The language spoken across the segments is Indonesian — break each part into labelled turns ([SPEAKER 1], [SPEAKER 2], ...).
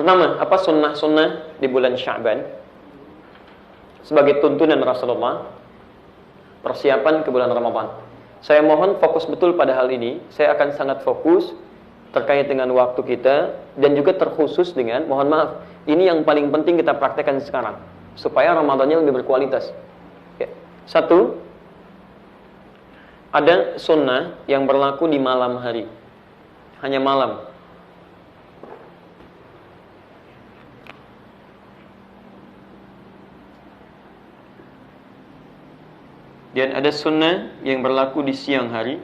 [SPEAKER 1] Pertama, apa sunnah-sunnah di bulan Sya'ban sebagai tuntunan Rasulullah persiapan ke bulan Ramadan. Saya mohon fokus betul pada hal ini. Saya akan sangat fokus terkait dengan waktu kita dan juga terkhusus dengan, mohon maaf, ini yang paling penting kita praktekkan sekarang supaya Ramadannya lebih berkualitas. Ya. Satu, ada sunnah yang berlaku di malam hari, hanya malam. Dan ada sunnah yang berlaku di siang hari.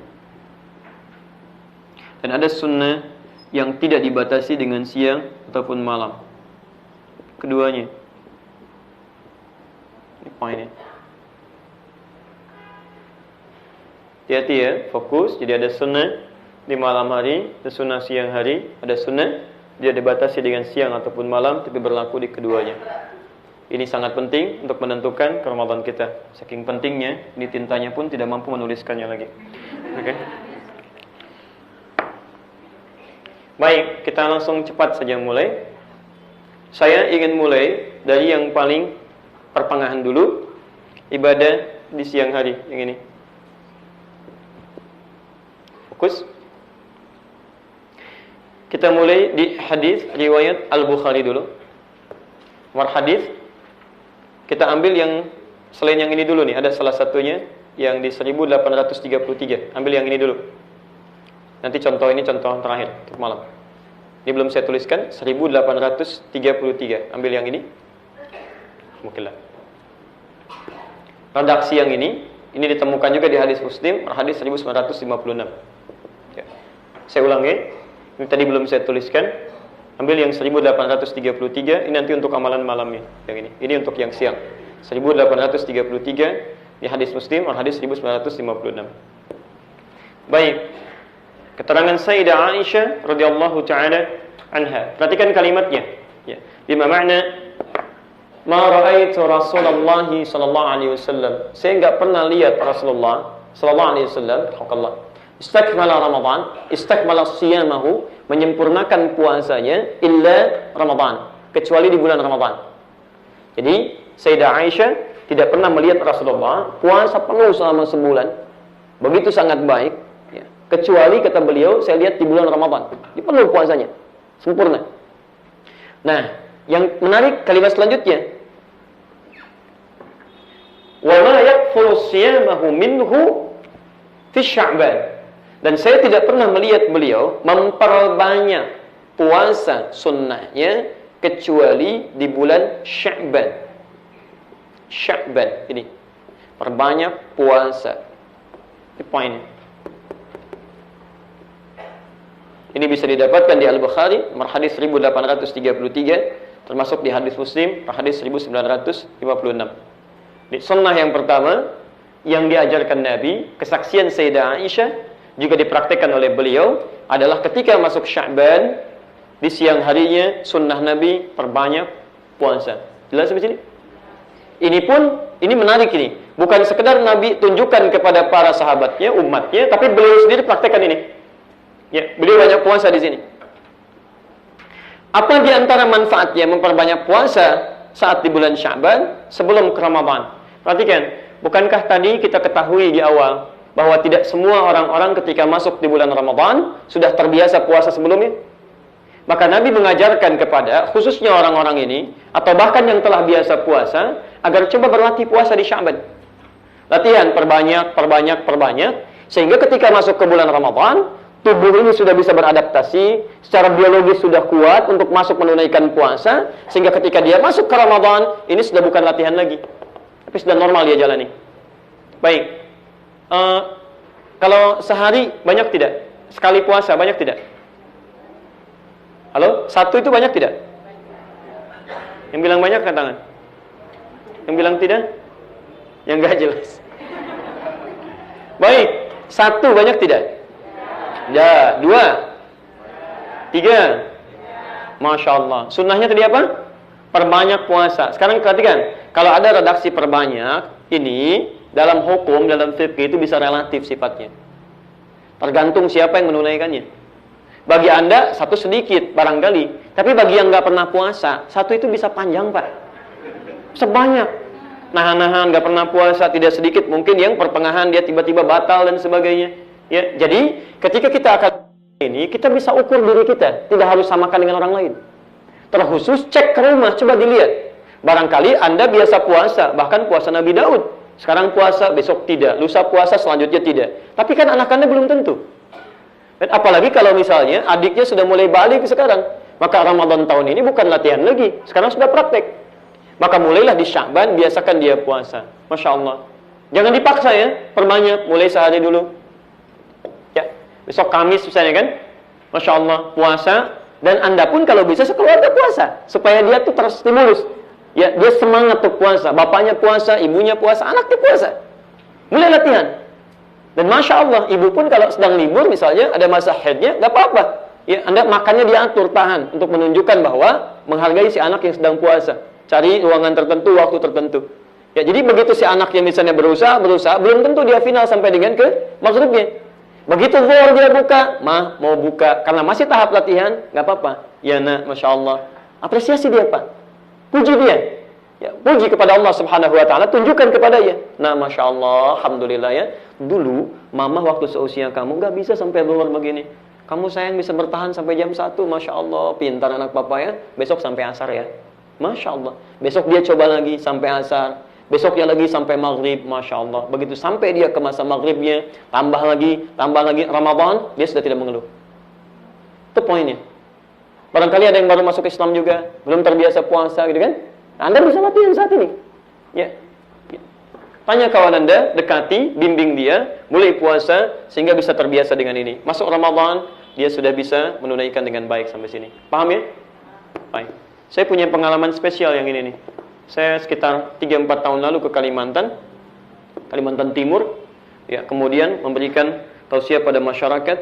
[SPEAKER 1] Dan ada sunnah yang tidak dibatasi dengan siang ataupun malam. Keduanya. Ini poinnya. Hati-hati ya, fokus. Jadi ada sunnah di malam hari, ada sunnah siang hari, ada sunnah tidak dibatasi dengan siang ataupun malam, tapi berlaku di keduanya. Ini sangat penting untuk menentukan ke Ramadan kita. Saking pentingnya, ini tintanya pun tidak mampu menuliskannya lagi. Oke. Baik, kita langsung cepat saja mulai. Saya ingin mulai dari yang paling pertengahan dulu, ibadah di siang hari, yang ini. Fokus. Kita mulai di hadis riwayat Al-Bukhari dulu. Nomor hadis. Kita ambil yang selain yang ini dulu nih, ada salah satunya yang di 1833. Ambil yang ini dulu. Nanti contoh ini contoh terakhir untuk malam. Ini belum saya tuliskan, 1833. Ambil yang ini. Mungkinlah. Redaksi yang ini ditemukan juga di hadis Muslim, hadis 1956. Ya. Saya ulangi. Ini tadi belum saya tuliskan. Ambil yang 1833, ini nanti untuk amalan malamnya. Yang ini. Ini untuk yang siang. 1833 di hadis Muslim, hadis 1956. Baik. Keterangan Sayyidah Aisyah radhiyallahu taala anha. Perhatikan kalimatnya. Ya. Bima makna ma ra'aitu Rasulullah sallallahu alaihi wasallam. Saya enggak pernah lihat Rasulullah sallallahu alaihi wasallam, Allah. Istakmala Ramadan, istakmala siyamahu, menyempurnakan puasanya illa Ramadan, kecuali di bulan Ramadan. Jadi Sayyidah Aisyah tidak pernah melihat Rasulullah puasa penuh selama sebulan, begitu sangat baik, ya. Kecuali kata beliau, saya lihat di bulan Ramadan, di penuh puasanya, sempurna. Nah, yang menarik kalimat selanjutnya, wa ma yakfulu siyamahu minhu fi Sya'ban. Dan saya tidak pernah melihat beliau memperbanyak puasa sunnahnya kecuali di bulan Sya'ban. Sya'ban ini perbanyak puasa. Ini poinnya. Ini bisa didapatkan di Al-Bukhari, nomor hadis 1833, termasuk di hadis Muslim, hadis 1956. Ini sunnah yang pertama yang diajarkan Nabi, kesaksian Sayyidah Aisyah, juga dipraktikkan oleh beliau, adalah ketika masuk Sya'ban, di siang harinya sunnah Nabi perbanyak puasa. Jelas sampai sini? Ini menarik ini. Bukan sekedar Nabi tunjukkan kepada para sahabatnya, umatnya, tapi beliau sendiri praktikkan ini. Ya, beliau banyak puasa di sini. Apa di antara manfaatnya memperbanyak puasa saat di bulan Sya'ban sebelum ke Ramadan? Perhatikan, bukankah tadi kita ketahui di awal bahwa tidak semua orang-orang ketika masuk di bulan Ramadan sudah terbiasa puasa sebelumnya? Maka Nabi mengajarkan kepada khususnya orang-orang ini, atau bahkan yang telah biasa puasa, agar coba berlatih puasa di Sya'ban. Latihan perbanyak, sehingga ketika masuk ke bulan Ramadan, tubuh ini sudah bisa beradaptasi, secara biologis sudah kuat untuk masuk menunaikan puasa, sehingga ketika dia masuk ke Ramadan, ini sudah bukan latihan lagi, tapi sudah normal dia jalani. Baik. Kalau sehari banyak tidak? Sekali puasa banyak tidak? Halo? Satu itu banyak tidak? Yang bilang banyak angkat tangan. Yang bilang tidak? Yang enggak jelas. Baik. Satu banyak tidak? Ya. Dua? Tiga? Masya Allah. Sunnahnya tadi apa? Perbanyak puasa. Sekarang perhatikan. Kalau ada redaksi perbanyak, ini dalam hukum, dalam fikih itu bisa relatif sifatnya. Tergantung siapa yang menunaikannya. Bagi Anda, satu sedikit, barangkali. Tapi bagi yang nggak pernah puasa, satu itu bisa panjang, Pak. Sebanyak. Nahan-nahan, nggak pernah puasa, tidak sedikit. Mungkin yang pertengahan dia tiba-tiba batal dan sebagainya. Ya, jadi, ketika kita akan ini, kita bisa ukur diri kita. Tidak harus samakan dengan orang lain. Terkhusus, cek ke rumah, coba dilihat. Barangkali Anda biasa puasa, bahkan puasa Nabi Daud. Sekarang puasa, besok tidak. Lusa puasa, selanjutnya tidak. Tapi kan anak Anda belum tentu. Dan apalagi kalau misalnya adiknya sudah mulai balik sekarang. Maka Ramadan tahun ini bukan latihan lagi. Sekarang sudah praktek. Maka mulailah di Sya'ban, biasakan dia puasa. Masya Allah. Jangan dipaksa ya, perbanyak. Mulai sehari dulu. Ya, besok Kamis misalnya kan. Masya Allah, puasa. Dan Anda pun kalau bisa sekeluarga puasa. Supaya dia tuh terstimulus. Ya, dia semangat tuh puasa. Bapaknya puasa, ibunya puasa, anaknya puasa. Mulai latihan. Dan Masya Allah, ibu pun kalau sedang libur misalnya, ada masa haidnya, gak apa-apa. Ya, Anda makannya diatur, tahan. Untuk menunjukkan bahwa menghargai si anak yang sedang puasa. Cari ruangan tertentu, waktu tertentu. Ya, jadi begitu si anak yang misalnya berusaha, belum tentu dia final sampai dengan ke maghribnya. Begitu zuhur dia buka, mau buka. Karena masih tahap latihan, gak apa-apa. Ya nak, Masya Allah. Apresiasi dia, Pak. Puji dia. Ya, puji kepada Allah Subhanahu wa taala, tunjukkan kepadanya. Nah, Masya Allah, alhamdulillah ya. Dulu mama waktu seusia kamu nggak bisa sampai zuhur begini. Kamu sayang bisa bertahan sampai jam 1, Masya Allah, pintar anak papa ya. Besok sampai asar ya. Masya Allah. Besok dia coba lagi sampai asar. Besoknya lagi sampai maghrib, Masya Allah. Begitu sampai dia ke masa maghribnya, tambah lagi Ramadan, dia sudah tidak mengeluh. Itu poinnya. Barangkali ada yang baru masuk Islam juga, belum terbiasa puasa gitu kan. Anda bisa latihan saat ini. Ya. Tanya kawan Anda, dekati, bimbing dia, mulai puasa sehingga bisa terbiasa dengan ini. Masuk Ramadan, dia sudah bisa menunaikan dengan baik sampai sini. Paham ya? Baik. Saya punya pengalaman spesial yang ini nih. Saya sekitar 3-4 tahun lalu ke Kalimantan Timur. Ya, kemudian memberikan tausiah pada masyarakat.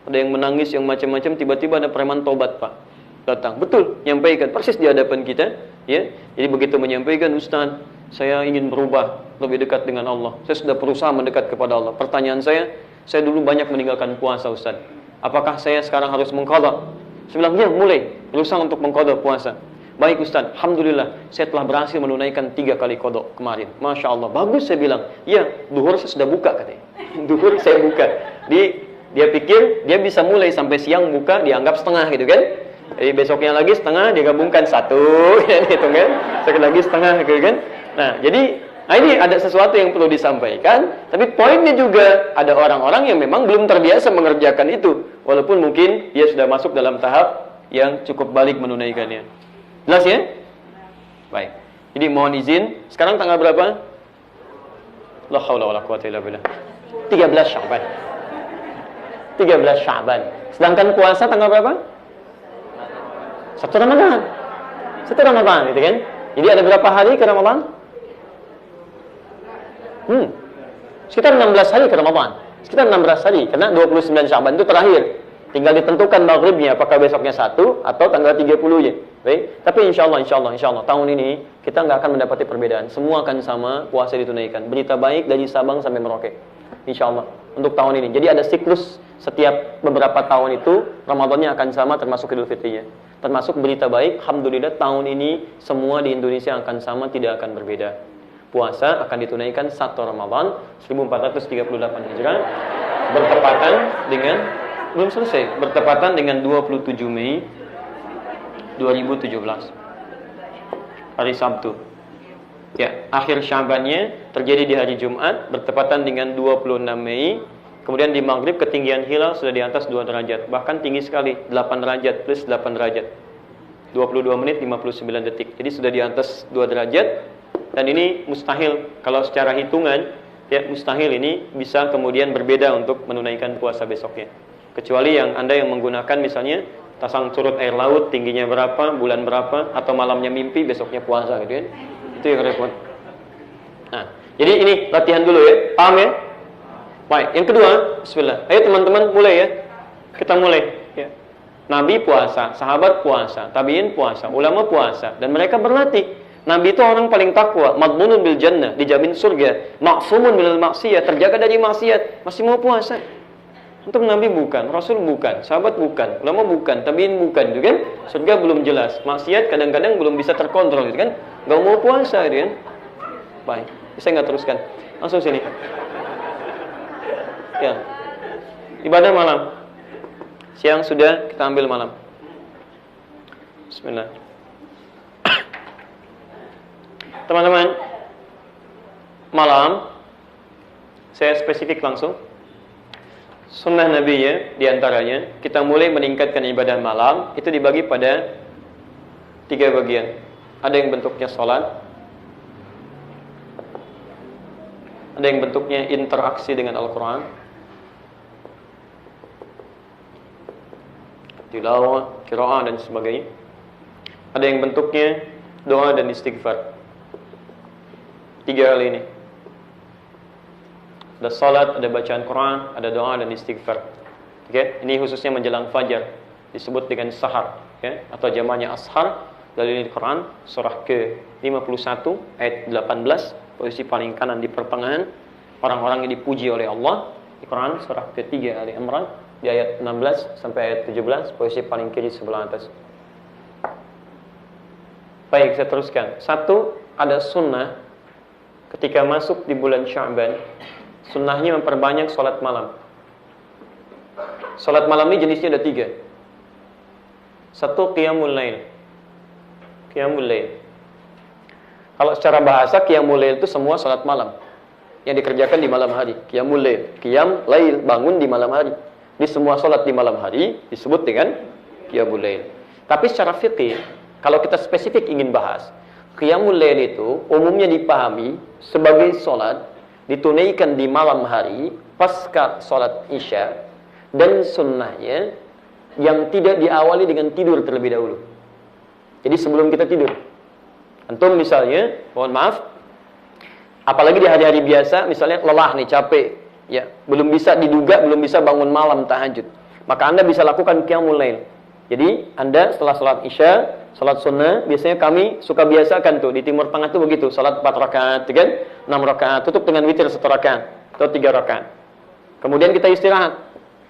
[SPEAKER 1] Ada yang menangis, yang macam-macam, tiba-tiba ada preman tobat, Pak. Datang, betul, nyampaikan persis di hadapan kita, ya. Jadi begitu menyampaikan, Ustaz, saya ingin berubah, lebih dekat dengan Allah. Saya sudah berusaha mendekat kepada Allah. Pertanyaan saya dulu banyak meninggalkan puasa, Ustaz. Apakah saya sekarang harus mengqadha? Saya bilang, ya, mulai berusaha untuk mengqadha puasa. Baik Ustaz, alhamdulillah, saya telah berhasil menunaikan 3 kali qadha kemarin. Masya Allah, bagus, saya bilang. Ya, duhur saya sudah buka katanya. Duhur saya buka. Dia pikir dia bisa mulai sampai siang buka, dianggap setengah gitu kan. Jadi besoknya lagi setengah, digabungkan 1, gitu kan. Sekali lagi setengah, gitu kan. Nah, jadi ini ada sesuatu yang perlu disampaikan. Tapi poinnya juga, ada orang-orang yang memang belum terbiasa mengerjakan itu. Walaupun mungkin dia sudah masuk dalam tahap yang cukup balik menunaikannya. Jelas ya? Baik. Jadi mohon izin, sekarang tanggal berapa? La haula wala quwwata illa billah. 13 Sya'ban. 13 Sya'ban. Sedangkan puasa tanggal berapa? 1 Ramadan. 1 Ramadan, gitu kan? Jadi ada berapa hari ke Ramadan? Sekitar 16 hari ke Ramadan. Sekitar 16 hari, karena 29 Sya'ban itu terakhir. Tinggal ditentukan maghribnya, apakah besoknya 1 atau tanggal 30-nya. Baik? Tapi insya Allah, tahun ini kita nggak akan mendapati perbedaan. Semua akan sama, puasa ditunaikan. Berita baik dari Sabang sampai Merauke. Insya Allah, untuk tahun ini. Jadi ada siklus setiap beberapa tahun itu, Ramadannya akan sama termasuk Idul Fitrinya. Termasuk berita baik, alhamdulillah tahun ini semua di Indonesia akan sama, tidak akan berbeda. Puasa akan ditunaikan 1 Ramadan 1438 Hijrah bertepatan dengan 27 Mei 2017 hari Sabtu. Ya, akhir Sya'bannya terjadi di hari Jumat bertepatan dengan 26 Mei. Kemudian di maghrib ketinggian hilal sudah di atas 2 derajat. Bahkan tinggi sekali, 8 derajat plus 8 derajat. 22 menit 59 detik. Jadi sudah di atas 2 derajat. Dan ini mustahil, kalau secara hitungan, ya mustahil ini bisa kemudian berbeda untuk menunaikan puasa besoknya. Kecuali Anda yang menggunakan misalnya pasang surut air laut, tingginya berapa, bulan berapa, atau malamnya mimpi, besoknya puasa gitu kan. Itu yang repot. Nah, jadi ini latihan dulu ya. Paham ya? Baik, yang kedua, bismillah. Ayo teman-teman mulai ya. Kita mulai ya. Nabi puasa, sahabat puasa, tabi'in puasa, ulama puasa, dan mereka berlatih. Nabi itu orang paling takwa, madmunun bil jannah, dijamin surga, ma'sumun minal maksiyat, terjaga dari maksiat, masih mau puasa. Untuk Nabi bukan, Rasul bukan, sahabat bukan, ulama bukan, tabiin bukan, gitu kan? Surga belum jelas, maksiat kadang-kadang belum bisa terkontrol, gitu kan? Gak mau puasa, gitu kan? Baik, saya nggak teruskan, langsung sini. Ya, ibadah malam. Siang sudah, kita ambil malam. Bismillah. Teman-teman, malam saya spesifik langsung. Sunnah Nabi ya, diantaranya kita mulai meningkatkan ibadah malam itu dibagi pada 3 bagian. Ada yang bentuknya sholat, ada yang bentuknya interaksi dengan Al-Quran, tilawah, qiraah dan sebagainya. Ada yang bentuknya doa dan istighfar. 3 hal ini. Ada salat, ada bacaan Quran, ada doa dan istighfar. Oke, ini khususnya menjelang fajar, disebut dengan sahar, ya, atau jamaknya ashar. Dari Quran surah ke-51 ayat 18, posisi paling kanan di pertengahan, orang-orang yang dipuji oleh Allah. Di Quran surah ke-3 Ali Imran di ayat 16 sampai ayat 17, posisi paling kiri sebelah atas. Baik, saya teruskan. 1, ada sunnah ketika masuk di bulan Sya'ban. Sunnahnya memperbanyak sholat malam. Sholat malam ini jenisnya ada 3. 1, qiyamul lail. Qiyamul lail. Kalau secara bahasa qiyamul lail itu semua sholat malam yang dikerjakan di malam hari. Qiyamul lail, qiyam lail, bangun di malam hari. Di semua sholat di malam hari disebut dengan qiyamul lail. Tapi secara fikih, kalau kita spesifik ingin bahas, qiyamul lail itu umumnya dipahami sebagai sholat ditunaikan di malam hari pasca sholat isya, dan sunnahnya yang tidak diawali dengan tidur terlebih dahulu. Jadi sebelum kita tidur, antum misalnya, mohon maaf, apalagi di hari-hari biasa, misalnya lelah nih, capek, ya, belum bisa diduga, belum bisa bangun malam tahajud, maka Anda bisa lakukan qiyamul lail. Jadi Anda setelah sholat isya, sholat sunnah, biasanya kami suka biasakan tuh di Timur Tengah tuh begitu, sholat 4 rakaat, kan? 6 rakaat, tutup dengan witir 1 rakaat atau 3 rakaat. Kemudian kita istirahat.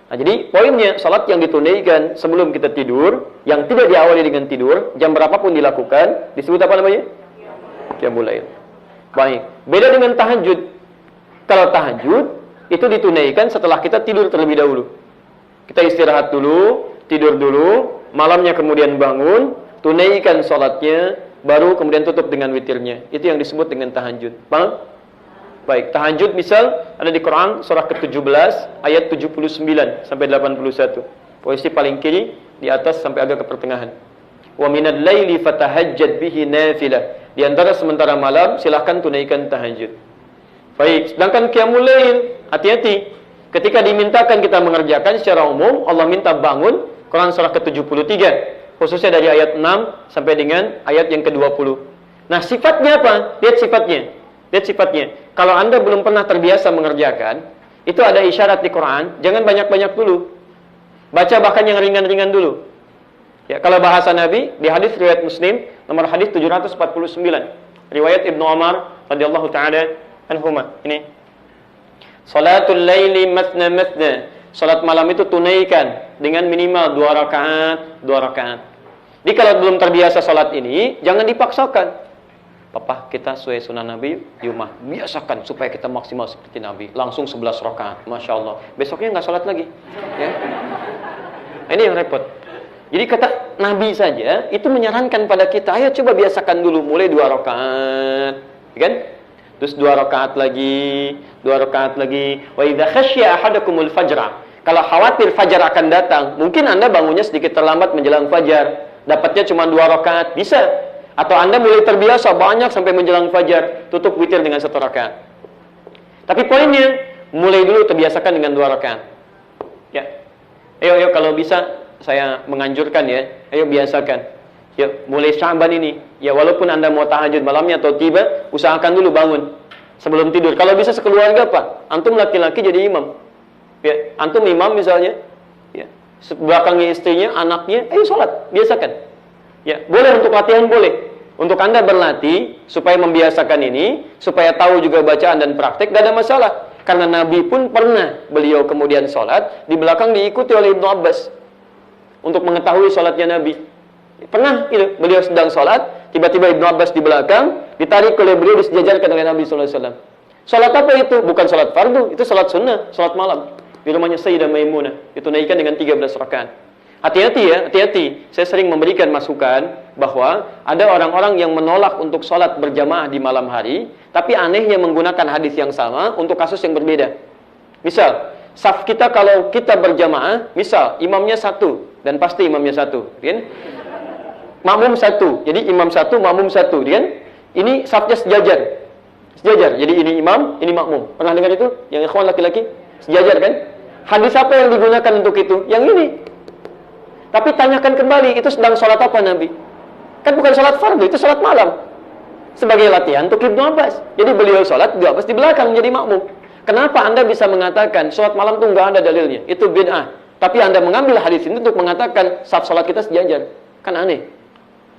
[SPEAKER 1] Nah, jadi poinnya sholat yang ditunaikan sebelum kita tidur, yang tidak diawali dengan tidur, jam berapapun dilakukan, disebut apa namanya? Qiyamul lail. Baik. Beda dengan tahajud. Kalau tahajud itu ditunaikan setelah kita tidur terlebih dahulu. Kita istirahat dulu, tidur dulu, malamnya kemudian bangun, tunaikan sholatnya, baru kemudian tutup dengan witirnya. Itu yang disebut dengan tahajud. Paham? Baik, tahajud misal ada di Quran surah ke-17 ayat 79 sampai 81. Posisi paling kiri di atas sampai agak ke pertengahan. Wa minal laili fatahajjad bihi nafilah. Di antara sementara malam silahkan tunaikan tahajud. Baik, sedangkan qiyamul lail, hati-hati. Ketika dimintakan kita mengerjakan secara umum, Allah minta bangun, Quran surah ke-73, khususnya dari ayat 6 sampai dengan ayat yang ke-20. Nah, sifatnya apa? Lihat sifatnya. Lihat sifatnya. Kalau Anda belum pernah terbiasa mengerjakan, itu ada isyarat di Quran, jangan banyak-banyak dulu. Baca bahkan yang ringan-ringan dulu. Ya, kalau bahasa Nabi, di hadis riwayat Muslim, nomor hadis 749. Riwayat Ibnu Umar radhiyallahu taala anhuma. Ini. Salatul laili mathna mathna. Salat malam itu tunaikan dengan minimal 2 rakaat, 2 rakaat. Jadi kalau belum terbiasa salat ini, jangan dipaksakan. Papa, kita sesuai sunnah Nabi, yuk mah, biasakan supaya kita maksimal seperti Nabi. Langsung 11 rakaat, Masya Allah. Besoknya nggak sholat lagi. Ya. Ini yang repot. Jadi kata Nabi saja, itu menyarankan pada kita, ayo coba biasakan dulu, mulai 2 rakaat. Kan? Terus 2 rakaat lagi, 2 rakaat lagi. Wa idza khasya ahadakumul fajra. Kalau khawatir fajar akan datang, mungkin Anda bangunnya sedikit terlambat menjelang fajar. Dapatnya cuma 2 rakaat, bisa. Atau Anda mulai terbiasa banyak sampai menjelang fajar, tutup witir dengan 1 rakaat. Tapi poinnya, mulai dulu terbiasakan dengan 2 rakaat. Ya. Ayo kalau bisa saya menganjurkan ya, ayo biasakan. Ya, mulai Sya'ban ini, ya walaupun Anda mau tahajud malamnya atau tiba, usahakan dulu bangun sebelum tidur. Kalau bisa sekeluarga, Pak. Antum laki-laki jadi imam. Ya, antum imam misalnya, ya. Belakangnya istrinya, anaknya, ayo sholat, biasakan. Ya, boleh untuk latihan boleh. Untuk Anda berlatih supaya membiasakan ini, supaya tahu juga bacaan dan praktek, gak ada masalah.
[SPEAKER 2] Karena Nabi pun pernah beliau kemudian sholat, di belakang diikuti oleh Ibnu Abbas untuk mengetahui sholatnya Nabi. Pernah gitu, beliau sedang sholat, tiba-tiba Ibnu Abbas di belakang, ditarik oleh beliau, disejajarkan oleh Nabi SAW. Sholat apa itu? Bukan sholat fardu, itu sholat sunnah, sholat malam. Di rumahnya Sayyidah Maimunah, ditunaikan dengan 13 rakaat. Hati-hati ya, hati-hati. Saya sering memberikan masukan bahwa ada orang-orang yang menolak untuk sholat berjamaah di malam hari, tapi anehnya menggunakan hadis yang sama untuk kasus yang berbeda. Misal, saf kita kalau kita berjamaah, misal imamnya satu, dan pasti imamnya satu, kan? Makmum satu, jadi imam satu, makmum satu, kan? Ini safnya sejajar, sejajar. Jadi ini imam, ini makmum. Pernah dengar itu? Yang ikhwan laki-laki sejajar kan? Hadis apa yang digunakan untuk itu? Yang ini. Tapi tanyakan kembali, itu sedang sholat apa Nabi? Kan bukan sholat fardu, itu sholat malam. Sebagai latihan untuk Ibnu Abbas. Jadi beliau sholat, Ibnu Abbas di belakang menjadi makmum. Kenapa Anda bisa mengatakan sholat malam itu nggak ada dalilnya? Itu bid'ah. Tapi Anda mengambil hadis ini untuk mengatakan saf sholat kita sejajar. Kan aneh.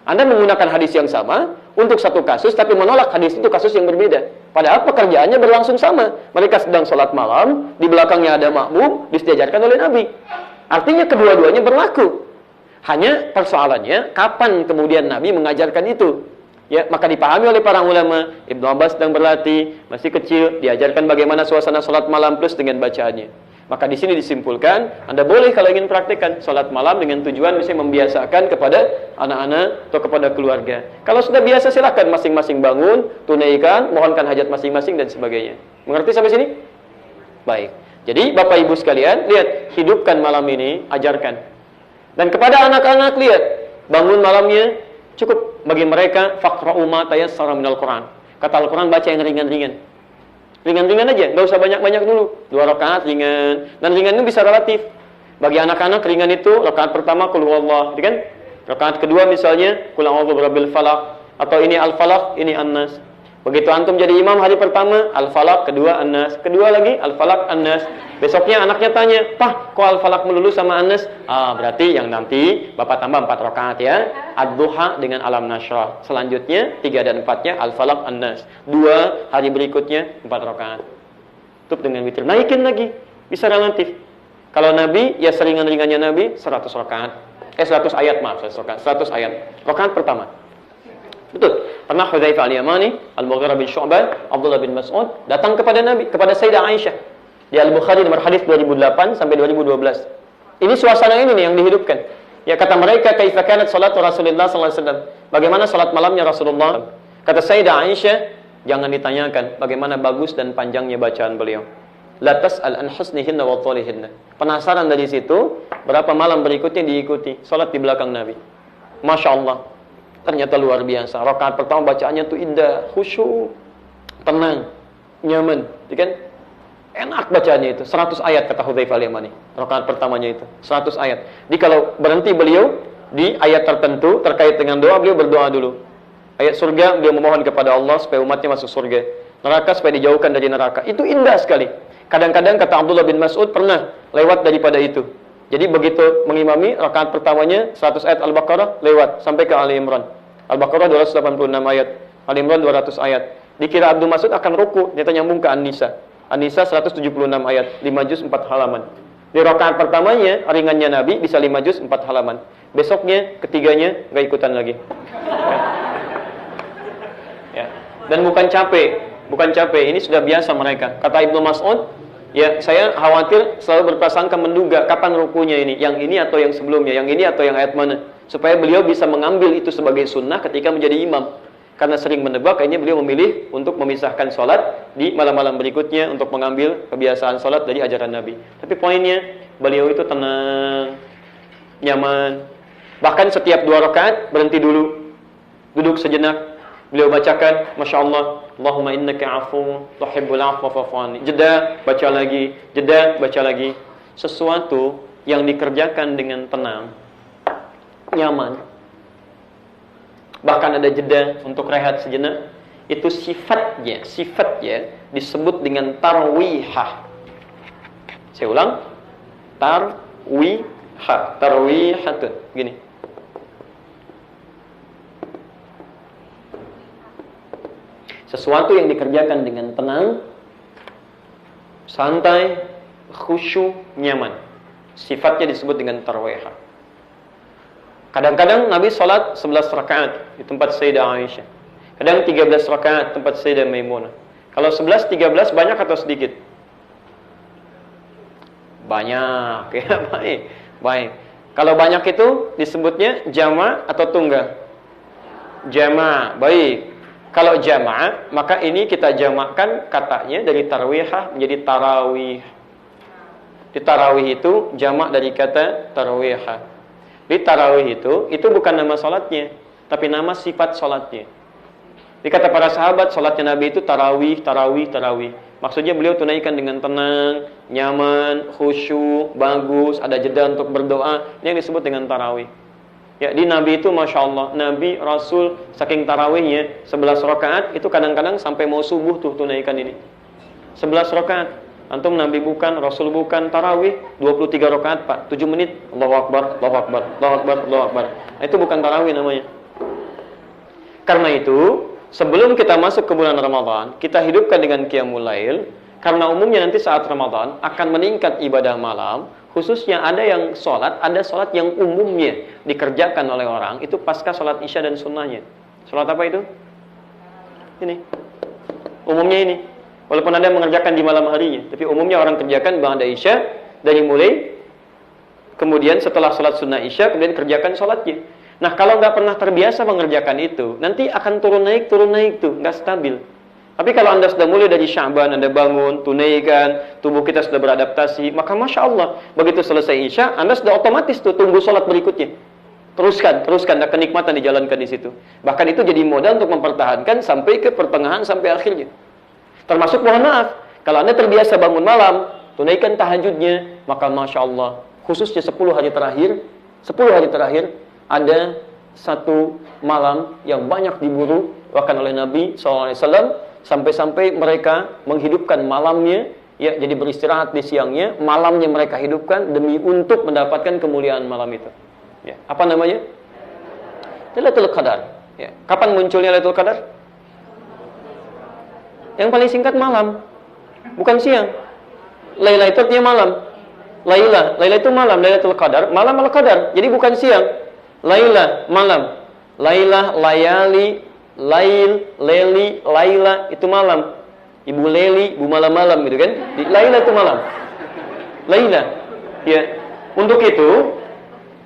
[SPEAKER 2] Anda menggunakan hadis yang sama untuk satu kasus, tapi menolak hadis itu kasus yang berbeda. Padahal pekerjaannya berlangsung sama. Mereka sedang sholat malam, di belakangnya ada makmum, disejajarkan oleh Nabi. Artinya kedua-duanya berlaku. Hanya persoalannya, kapan kemudian Nabi mengajarkan itu? Ya, maka dipahami oleh para ulama, Ibnu Abbas sedang berlatih, masih kecil, diajarkan bagaimana suasana sholat malam plus dengan bacaannya. Maka di sini disimpulkan, Anda boleh kalau ingin praktikkan sholat malam dengan tujuan bisa membiasakan kepada anak-anak atau kepada keluarga. Kalau sudah biasa silakan masing-masing bangun, tunaikan, mohonkan hajat masing-masing dan sebagainya. Mengerti sampai sini? Baik. Jadi Bapak Ibu sekalian, lihat, hidupkan malam ini, ajarkan. Dan kepada anak-anak lihat, bangun malamnya cukup bagi mereka faqra'u ma tayassara minal Quran. Kata Al-Quran baca yang ringan-ringan. Ringan-ringan aja, nggak usah banyak-banyak dulu. 2 rakaat ringan. Dan ringan itu bisa relatif. Bagi anak-anak ringan itu rakaat pertama qul huwallah, kan? Rakaat kedua misalnya qul a'udzu birabbil falaq, atau ini al-falaq, ini an-nas. Begitu antum jadi imam hari pertama al-falaq, kedua an-nas, kedua lagi al-falaq an-nas. Besoknya anaknya tanya, "Pah, kok al-falaq melulu sama an-nas?" Ah, berarti yang nanti Bapak tambah 4 rakaat ya. Ad-duha dengan alam nasyrah. Selanjutnya 3 dan 4-nya al-falaq an-nas. 2 hari berikutnya 4 rakaat. Tutup dengan witir. Naikin lagi. Bisa relatif. Kalau Nabi ya seringan-ringannya Nabi 100 rakaat. 100 ayat, maaf, 100 rakaat. 100 ayat. Rakaat pertama. Betul. Pernah Hudzaifah al-Yamani, Al-Mughirah bin Syu'bah, Abdullah bin Mas'ud datang kepada Nabi, kepada Sayyidah Aisyah. Di Al-Bukhari nomor hadis 2008 sampai 2012. Ini suasana ini nih yang dihidupkan. Ya kata mereka, kaifa kanat salatu Rasulullah sallallahu alaihi wasallam? Bagaimana salat malamnya Rasulullah? Kata Sayyidah Aisyah, jangan ditanyakan bagaimana bagus dan panjangnya bacaan beliau. La tas'al an husnihinna wa thalihinna. Penasaran dari situ, berapa malam berikutnya diikuti salat di belakang Nabi. Masya Allah. Ternyata luar biasa. Rakaat pertama bacaannya tuh indah, khusyuk, tenang, nyaman, kan? Enak bacaannya itu. 100 ayat kata Hudzaifah al-Yamani. Rakaat pertamanya itu 100 ayat. Jadi kalau berhenti beliau di ayat tertentu terkait dengan doa, beliau berdoa dulu. Ayat surga, beliau memohon kepada Allah supaya umatnya masuk surga. Neraka supaya dijauhkan dari neraka. Itu indah sekali. Kadang-kadang kata Abdullah bin Mas'ud pernah lewat daripada itu. Jadi begitu mengimami rakaat pertamanya 100 ayat Al-Baqarah lewat sampai ke Ali Imran. Al-Baqarah 286 ayat, Ali Imran 200 ayat. Dikira Abdul Mas'ud akan ruku, ternyata nyambung ke An-Nisa. An-Nisa 176 ayat, 5 juz 4 halaman. Di rakaat pertamanya ringannya Nabi bisa 5 juz 4 halaman. Besoknya ketiganya enggak ikutan lagi. Ya. Dan bukan capek, ini sudah biasa mereka. Kata Ibnu Mas'ud, ya, saya khawatir selalu berprasangka menduga kapan rukunya ini, yang ini atau yang sebelumnya, yang ini atau yang ayat mana, supaya beliau bisa mengambil itu sebagai sunnah ketika menjadi imam. Karena sering menebak, kayaknya beliau memilih untuk memisahkan sholat di malam-malam berikutnya untuk mengambil kebiasaan sholat dari ajaran Nabi. Tapi poinnya, beliau itu tenang, nyaman. Bahkan setiap 2 rakaat berhenti dulu, duduk sejenak. Beliau bacakan, Masya Allah, Allahumma innaka afu tuhibbul afwa fa'fu anni. Jeda, baca lagi. Jeda, baca lagi. Sesuatu yang dikerjakan dengan tenang, nyaman. Bahkan ada jeda untuk rehat sejenak. Itu sifatnya disebut dengan tarwihah. Saya ulang. Tarwihatun. Gini. Sesuatu yang dikerjakan dengan tenang,
[SPEAKER 1] santai, khusyuk, nyaman. Sifatnya disebut dengan tarawih. Kadang-kadang Nabi sholat 11 rakaat di tempat Sayyidah Aisyah. Kadang 13 rakaat tempat Sayyidah Maimunah. Kalau 11, 13 banyak atau sedikit? Banyak, ya baik. Baik. Kalau banyak itu disebutnya jama' atau tunggal? Jama', baik. Kalau jama', maka ini kita jamakkan katanya dari tarwihah menjadi tarawih. Di tarawih itu jamak dari kata tarawihah. Di tarawih itu bukan nama salatnya, tapi nama sifat salatnya. Dikata para sahabat, salatnya Nabi itu tarawih, tarawih, tarawih. Maksudnya beliau tunaikan dengan tenang, nyaman, khusyuk, bagus, ada jeda untuk berdoa. Ini yang disebut dengan tarawih. Ya, di Nabi itu Masya Allah, Nabi, Rasul, saking tarawihnya 11 rakaat, itu kadang-kadang sampai mau subuh tuh tunaikan ini 11 rakaat. Antum Nabi bukan, Rasul bukan, tarawih 23 rakaat Pak, 7 menit, Allahu Akbar, Allahu Akbar, Allahu Akbar, Allahu Akbar. Nah, itu bukan tarawih namanya. Karena itu, sebelum kita masuk ke bulan Ramadan, kita hidupkan dengan qiyamul lail. Karena umumnya nanti saat Ramadan akan meningkat ibadah malam. Khususnya ada yang sholat, ada sholat yang umumnya dikerjakan oleh orang, itu pasca sholat isya dan sunnahnya. Sholat apa itu? Ini. Umumnya ini. Walaupun ada yang mengerjakan di malam harinya, tapi umumnya orang kerjakan ba'da isya, dari mulai, kemudian setelah sholat sunnah isya, kemudian kerjakan sholatnya. Nah, kalau nggak pernah terbiasa mengerjakan itu, nanti akan turun naik tuh, nggak stabil. Tapi kalau Anda sudah mulai dari Sya'ban, Anda bangun, tunaikan, tubuh kita sudah beradaptasi, maka Masya Allah, begitu selesai Isya, Anda sudah otomatis tuh tunggu sholat berikutnya. Teruskan, dan kenikmatan dijalankan di situ. Bahkan itu jadi modal untuk mempertahankan sampai ke pertengahan, sampai akhirnya. Termasuk, mohon maaf, kalau Anda terbiasa bangun malam, tunaikan tahajudnya, maka Masya Allah, khususnya 10 hari terakhir, ada satu malam yang banyak diburu, bahkan oleh Nabi SAW, sampai-sampai mereka menghidupkan malamnya, ya, jadi beristirahat di siangnya, malamnya mereka hidupkan demi untuk mendapatkan kemuliaan malam itu. Ya, apa namanya? Lailatul Qadar. Ya. Kapan munculnya Lailatul Qadar? Yang paling singkat malam, bukan siang. Laila itu artinya malam. Laila itu malam, Lailatul Qadar, malam al-Qadar. Jadi bukan siang. Laila, malam. Laila, layali, lail, leli, laila, itu malam. Ibu Leli, ibu malam-malam gitu kan. Laila itu malam. Laila. Ya. Untuk itu,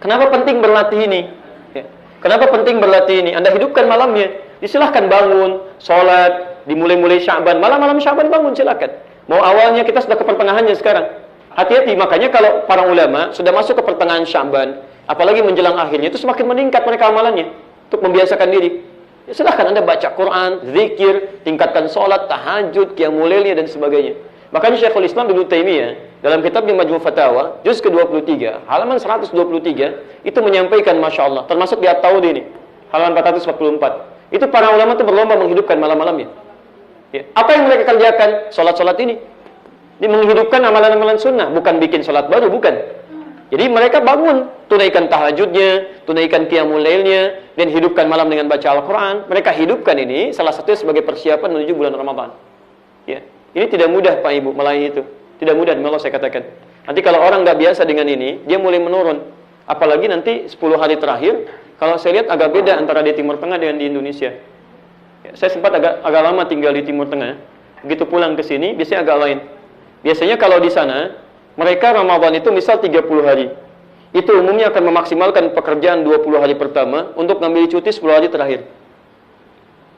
[SPEAKER 1] kenapa penting berlatih ini? Ya. Kenapa penting berlatih ini? Anda hidupkan malamnya. Silahkan bangun, sholat, dimulai-mulai Sya'ban. Malam-malam Sya'ban bangun, silahkan. Mau awalnya kita sudah ke pertengahannya sekarang. Hati-hati, makanya kalau para ulama sudah masuk ke pertengahan Sya'ban, apalagi menjelang akhirnya, itu semakin meningkat mereka amalannya untuk membiasakan diri. Ya, silahkan Anda baca Quran, zikir, tingkatkan sholat, tahajud, qiyamul lailnya dan sebagainya. Makanya Syekhul Islam Ibnu Taimiyah dalam kitabnya Majmu' Fatawa, juz ke-23, halaman 123, itu menyampaikan Masya Allah, termasuk di At-Tawdi ini, halaman 444. Itu para ulama itu berlomba menghidupkan malam-malamnya. Ya. Apa yang mereka kerjakan? Sholat-sholat ini. Ini menghidupkan amalan-amalan sunnah, bukan bikin sholat baru, bukan. Jadi mereka bangun, tunaikan tahajudnya, tunaikan qiyamul lailnya, dan hidupkan malam dengan baca Al-Quran. Mereka hidupkan ini salah satunya sebagai persiapan menuju bulan Ramadan. Ya. Ini tidak mudah Pak Ibu, melayani itu. Tidak mudah, demi Allah saya katakan. Nanti kalau orang nggak biasa dengan ini, dia mulai menurun. Apalagi nanti 10 hari terakhir, kalau saya lihat agak beda antara di Timur Tengah dengan di Indonesia. Ya, saya sempat agak lama tinggal di Timur Tengah. Begitu pulang ke sini, biasanya agak lain. Biasanya kalau di sana, mereka Ramadan itu misal 30 hari. Itu umumnya akan memaksimalkan pekerjaan 20 hari pertama untuk ngambil cuti 10 hari terakhir.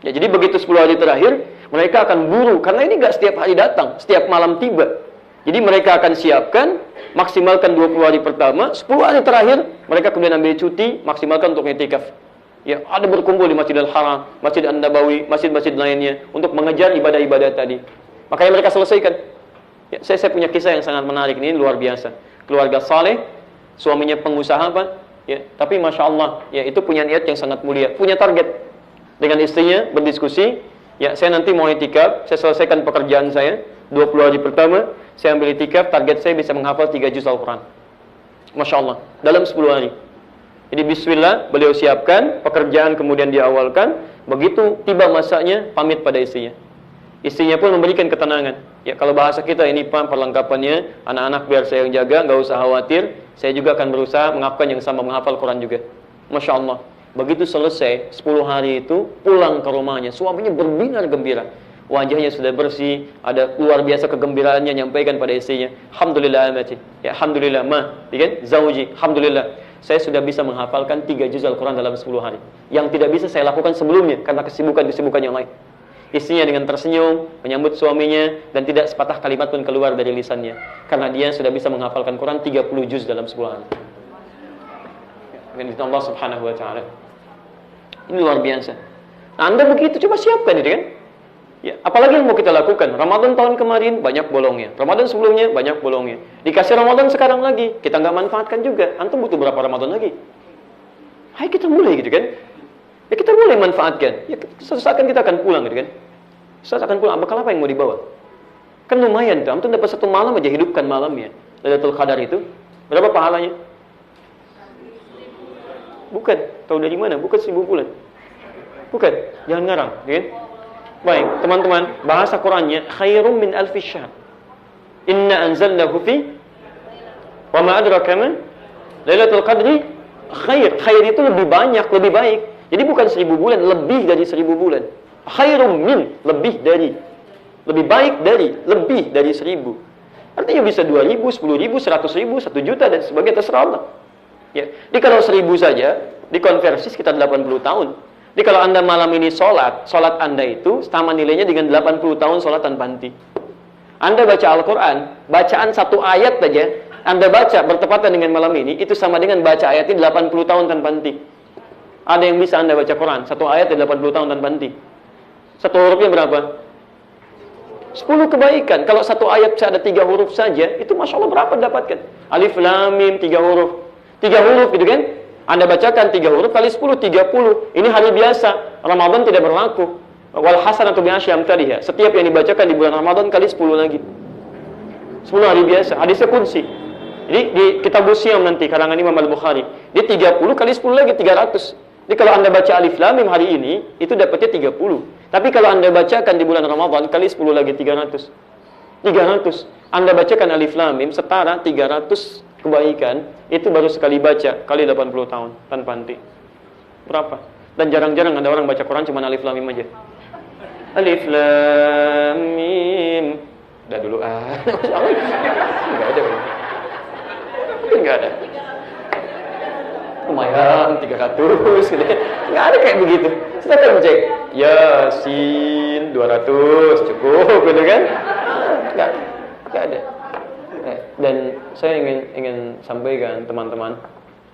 [SPEAKER 1] Ya, jadi begitu 10 hari terakhir, mereka akan buru. Karena ini nggak setiap hari datang, setiap malam tiba. Jadi mereka akan siapkan, maksimalkan 20 hari pertama, 10 hari terakhir, mereka kemudian ambil cuti, maksimalkan untuk i'tikaf. Ya, ada berkumpul di Masjidil Haram, Masjid An-Nabawi, masjid-masjid lainnya, untuk mengejar ibadah-ibadah tadi. Makanya mereka selesaikan. Ya, saya punya kisah yang sangat menarik ini, luar biasa. Keluarga saleh, suaminya pengusaha Pak, ya, tapi Masya Allah, ya, itu punya niat yang sangat mulia, punya target. Dengan istrinya berdiskusi, ya, saya nanti mau i'tikaf, saya selesaikan pekerjaan saya, 20 hari pertama, saya ambil i'tikaf, target saya bisa menghafal 3 juz Al-Quran. Masya Allah, dalam 10 hari. Jadi bismillah, beliau siapkan, pekerjaan kemudian diawalkan, begitu tiba masanya, pamit pada istrinya. Istrinya pun memberikan ketenangan.
[SPEAKER 2] Ya, kalau bahasa kita ini Pak perlengkapannya, anak-anak biar saya yang jaga, nggak usah khawatir. Saya juga akan berusaha mengakukan yang sama, menghafal Quran juga. Masya Allah. Begitu selesai, 10 hari itu pulang ke rumahnya, suaminya berbinar gembira. Wajahnya sudah bersih, ada luar biasa kegembiraannya nyampaikan pada istrinya. Alhamdulillah amati. Ya, alhamdulillah ma, kan? Zauji, alhamdulillah. Saya sudah bisa menghafalkan 3 juz Al-Quran dalam 10 hari. Yang tidak bisa saya lakukan sebelumnya karena kesibukan-kesibukan yang lain. Istrinya dengan tersenyum menyambut suaminya dan tidak sepatah kalimat pun keluar dari lisannya karena dia sudah bisa menghafalkan Quran 30 juz dalam 10 hari. Dengan izin Allah Subhanahu wa taala. Ini luar biasa. Nah, Anda begitu coba siapkan itu kan? Ya, apalagi yang mau kita lakukan? Ramadan tahun kemarin banyak bolongnya. Ramadan sebelumnya banyak bolongnya. Dikasih Ramadan sekarang lagi, kita nggak manfaatkan juga. Antum butuh berapa Ramadan lagi? Hai kita mulai gitu kan? Ya kita boleh manfaatkan. Ya suatu saat kan kita akan pulang gitu kan. Suatu saat akan pulang. Bekal apa yang mau dibawa? Kan lumayan tuh. Antum dapat 1 malam aja hidupkan malamnya. Lailatul Qadar itu berapa pahalanya? Bukan. Tahu dari mana? Bukan 1000 bulan. Bukan. Jangan ngarang, gitu kan? Baik, teman-teman, bahasa Qur'annya khairum min alfi syahr. Inna anzalnahu fi wa ma adraka ma Lailatul Qadri khair. Khair itu lebih banyak, lebih baik. Jadi bukan 1000 bulan, lebih dari 1000 bulan. Khairum min, lebih dari. Lebih baik dari, lebih dari 1000. Artinya bisa 2000, 10.000, 100.000, 1 juta dan sebagainya, terserah Allah. Ya. Jadi kalau 1000 saja dikonversi sekitar 80 tahun. Jadi kalau Anda malam ini sholat Anda itu sama nilainya dengan 80 tahun sholat tanpa henti. Anda baca Al-Quran, bacaan 1 ayat saja Anda baca bertepatan dengan malam ini, itu sama dengan baca ayatnya 80 tahun tanpa henti. Ada yang bisa Anda baca Quran 1 ayat 80 tahun tanpa henti. 1 hurufnya berapa? 10 kebaikan. Kalau 1 ayat ada 3 huruf saja, itu Masya Allah berapa dapatkan? Alif Lam Mim 3 huruf. 3 huruf gitu kan? Anda bacakan 3 huruf kali 10, 30. Ini hari biasa. Ramadan tidak berlaku. Wal hasanatu bi'asyri amthaliha. Setiap yang dibacakan di bulan Ramadan kali 10 lagi. 10 hari biasa. Hadisnya kunci. Jadi di kitab Siyam nanti karangan Imam Al-Bukhari, dia 30 kali 10 lagi 300. Jadi kalau Anda baca Alif Lam Mim hari ini, itu dapatnya 30. Tapi kalau Anda bacakan di bulan Ramadan kali 10 lagi 300. 300. Anda bacakan Alif Lam Mim setara 300 kebaikan, itu baru sekali baca kali 80 tahun tanpa henti. Berapa? Dan jarang-jarang ada orang baca Quran cuma Alif Lam Mim aja. Alif Lam Mim. Udah dulu enggak ada. Enggak ada. Lumayan 300 gitu. Enggak ada kayak begitu. Silakan cek. Yasin 200 cukup gitu kan? Enggak ada. Dan saya ingin sampaikan teman-teman,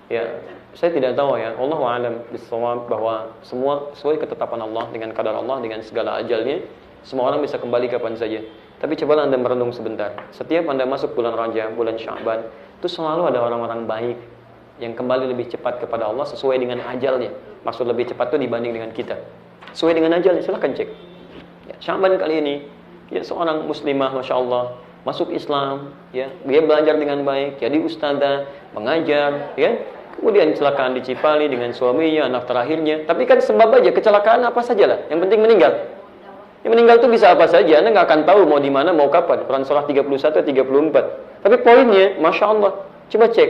[SPEAKER 2] ya, saya tidak tahu ya, Allahu a'lam bishawab, bahwa semua sesuai ketetapan Allah, dengan kadar Allah, dengan segala ajalnya, semua orang bisa kembali kapan saja. Tapi cobalah Anda merenung sebentar. Setiap Anda masuk bulan Rajab, bulan Sya'ban, itu selalu ada orang-orang baik yang kembali lebih cepat kepada Allah sesuai dengan ajalnya. Maksud lebih cepat itu dibanding dengan kita. Sesuai dengan ajalnya, silahkan cek. Ya, Sya'ban kali ini, ya, seorang muslimah, Masya Allah, masuk Islam, ya, dia belajar dengan baik, jadi ustazah, mengajar, ya, kemudian kecelakaan di Cipali dengan suaminya, anak terakhirnya. Tapi kan sebab aja kecelakaan apa sajalah, yang penting meninggal. Yang meninggal itu bisa apa saja, Anda nggak akan tahu mau di mana, mau kapan. Quran surah 31, 34. Tapi poinnya, Masya Allah, coba cek.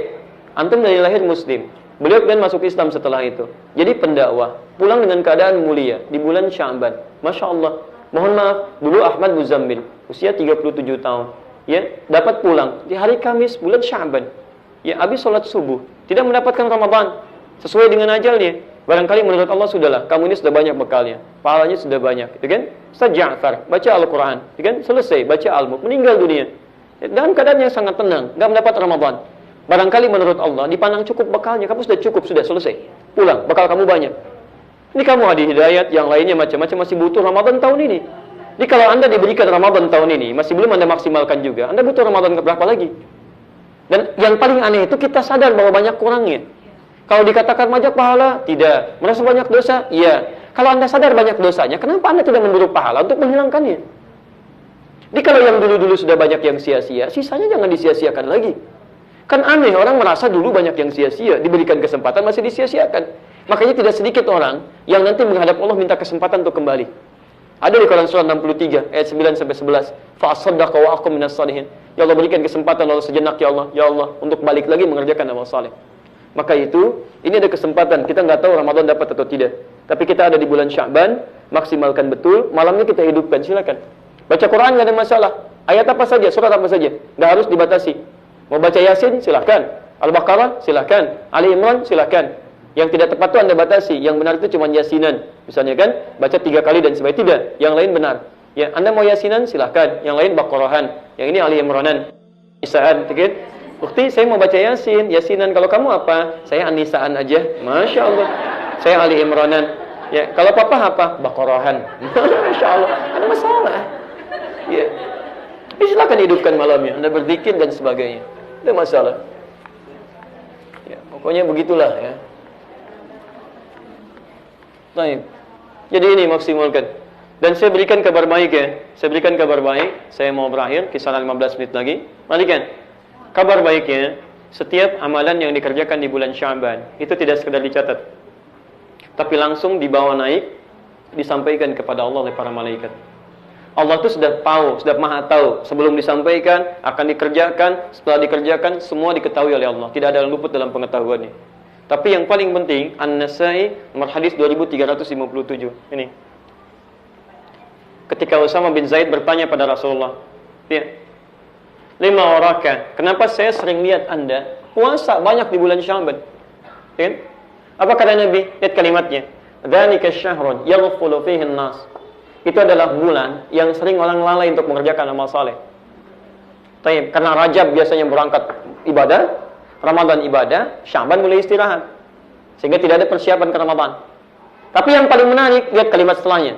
[SPEAKER 2] Antum dari lahir Muslim, beliau kan masuk Islam setelah itu. Jadi pendakwah, pulang dengan keadaan mulia di bulan Sya'ban. Masya Allah. Mohon maaf, dulu Ahmad Muzammil, usia 37 tahun. Ya, dapat pulang di hari Kamis bulan Sya'ban. Ya, habis sholat subuh, tidak mendapatkan Ramadan sesuai dengan ajalnya. Barangkali menurut Allah sudahlah, kamu ini sudah banyak bekalnya, pahalanya sudah banyak, gitu kan? Ustaz Ja'far baca Al-Quran, gitu kan? Selesai baca Al-Mulk, meninggal dunia. Ya, dalam keadaan yang sangat tenang, enggak mendapat Ramadan. Barangkali menurut Allah dipandang cukup bekalnya, kamu sudah cukup, sudah selesai. Pulang, bekal kamu banyak. Ini kamu hadi hidayat, yang lainnya macam-macam, masih butuh Ramadan tahun ini. Jadi kalau Anda diberikan Ramadan tahun ini, masih belum Anda maksimalkan juga, Anda butuh Ramadan berapa lagi? Dan yang paling aneh itu kita sadar bahwa banyak kurangnya. Kalau dikatakan banyak pahala, tidak. Merasa banyak dosa, iya. Kalau Anda sadar banyak dosanya, kenapa Anda tidak memburu pahala untuk menghilangkannya? Jadi kalau yang dulu-dulu sudah banyak yang sia-sia, sisanya jangan disia-siakan lagi. Kan aneh, orang merasa dulu banyak yang sia-sia, diberikan kesempatan masih disia-siakan. Makanya tidak sedikit orang yang nanti menghadap Allah minta kesempatan untuk kembali. Ada di Quran surah 63 ayat 9 sampai 11. Fa asaddaqa wa aqum minas salihin. Ya Allah, berikan kesempatan lalu sejenak ya Allah untuk balik lagi mengerjakan amal saleh. Maka itu, ini ada kesempatan. Kita nggak tahu Ramadan dapat atau tidak. Tapi kita ada di bulan Sya'ban, maksimalkan betul. Malamnya kita hidupkan, silakan. Baca Quran nggak ada masalah. Ayat apa saja, surat apa saja, nggak harus dibatasi. Mau baca Yasin, silakan. Al-Baqarah, silakan. Ali Imran, silakan. Yang tidak tepat itu Anda batasi. Yang benar itu cuma Yasinan. Misalnya kan, baca 3 kali dan sebagainya. Tidak, yang lain benar. Ya, Anda mau Yasinan, silakan. Yang lain Baqarahan. Yang ini Ali Imranan. Isaan, gitu. Bukti saya mau baca Yasin, Yasinan. Kalau kamu apa? Saya Anisaan aja. Masya Allah. Saya Ali Imranan. Ya, kalau papa apa? Baqarahan. Masya Allah. Ada masalah. Ya. Silakan hidupkan malamnya. Anda berzikir dan sebagainya. Ada masalah. Ya, pokoknya begitulah ya. Baik. Jadi ini maksimalkan. Dan saya berikan kabar baik ya. Saya berikan kabar baik. Saya mau berakhir. Kisaran 15 menit lagi. Malikan. Kabar baiknya, setiap amalan yang dikerjakan di bulan Sya'ban itu tidak sekedar dicatat, tapi langsung dibawa naik, disampaikan kepada Allah oleh para malaikat. Allah itu sudah tahu, sudah maha tahu. Sebelum disampaikan, akan dikerjakan, setelah dikerjakan, semua diketahui oleh Allah. Tidak ada yang luput dalam pengetahuannya. Tapi yang paling penting, An-Nasai nomor hadis 2357. Ini. Ketika Usama bin Zaid bertanya pada Rasulullah, ya, 5 oraka, kenapa saya sering lihat Anda puasa banyak di bulan Sya'ban? Ya? Apa kata Nabi? Lihat kalimatnya. Dzalika syahrun yaghfulu fihi an-nas. Itu adalah bulan yang sering orang lalai untuk mengerjakan amal saleh. Karena Rajab biasanya berangkat ibadah, Ramadan ibadah, Sya'ban mulai istirahat. Sehingga tidak ada persiapan ke Ramadan. Tapi yang paling menarik, lihat kalimat setelahnya.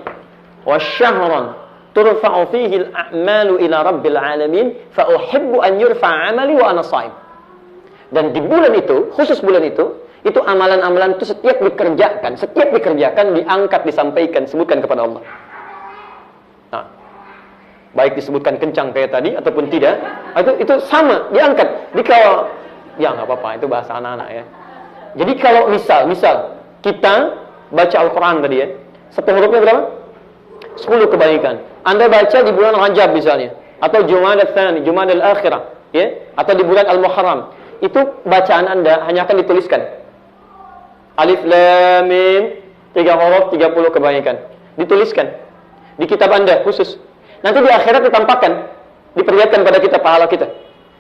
[SPEAKER 2] Wasyahran turfa'u fihi al-a'malu ila rabbil alamin fa uhibbu an yurfa'a 'amali wa ana sha'im. Dan di bulan itu, khusus bulan itu amalan-amalan itu setiap dikerjakan diangkat, disampaikan, sebutkan kepada Allah. Nah, baik disebutkan kencang kayak tadi ataupun tidak, itu sama, diangkat. Jadi kalau ya enggak apa-apa, itu bahasa anak-anak ya. Jadi kalau misal kita baca Al-Qur'an tadi ya, satu hurufnya berapa? 10 kebaikan. Anda baca di bulan Rajab misalnya, atau Jumadal Tsani, Jumadal Akhirah, ya, atau di bulan Al-Muharram. Itu bacaan Anda hanya akan dituliskan. Alif Lam Mim, 3 huruf, 30 kebaikan. Dituliskan di kitab Anda khusus. Nanti di akhirat ditampakkan, diperlihatkan pada kita pahala kita.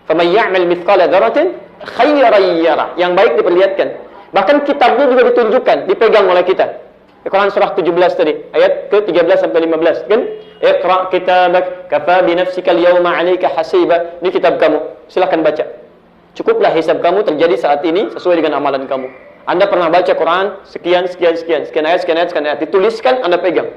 [SPEAKER 2] Faman ya'mal mithqala dzarratin khairan yarah. Yang baik diperlihatkan. Bahkan kitabnya juga ditunjukkan, dipegang oleh kita. Quran surah 17 tadi, ayat ke-13 sampai 15, kan? Iqra kitabak kafa bi nafsika al-yawma 'alaika hasiba. Ini kitab kamu, silakan baca. Cukuplah hisab kamu terjadi saat ini sesuai dengan amalan kamu. Anda pernah baca Quran sekian ayat, dituliskan, Anda pegang.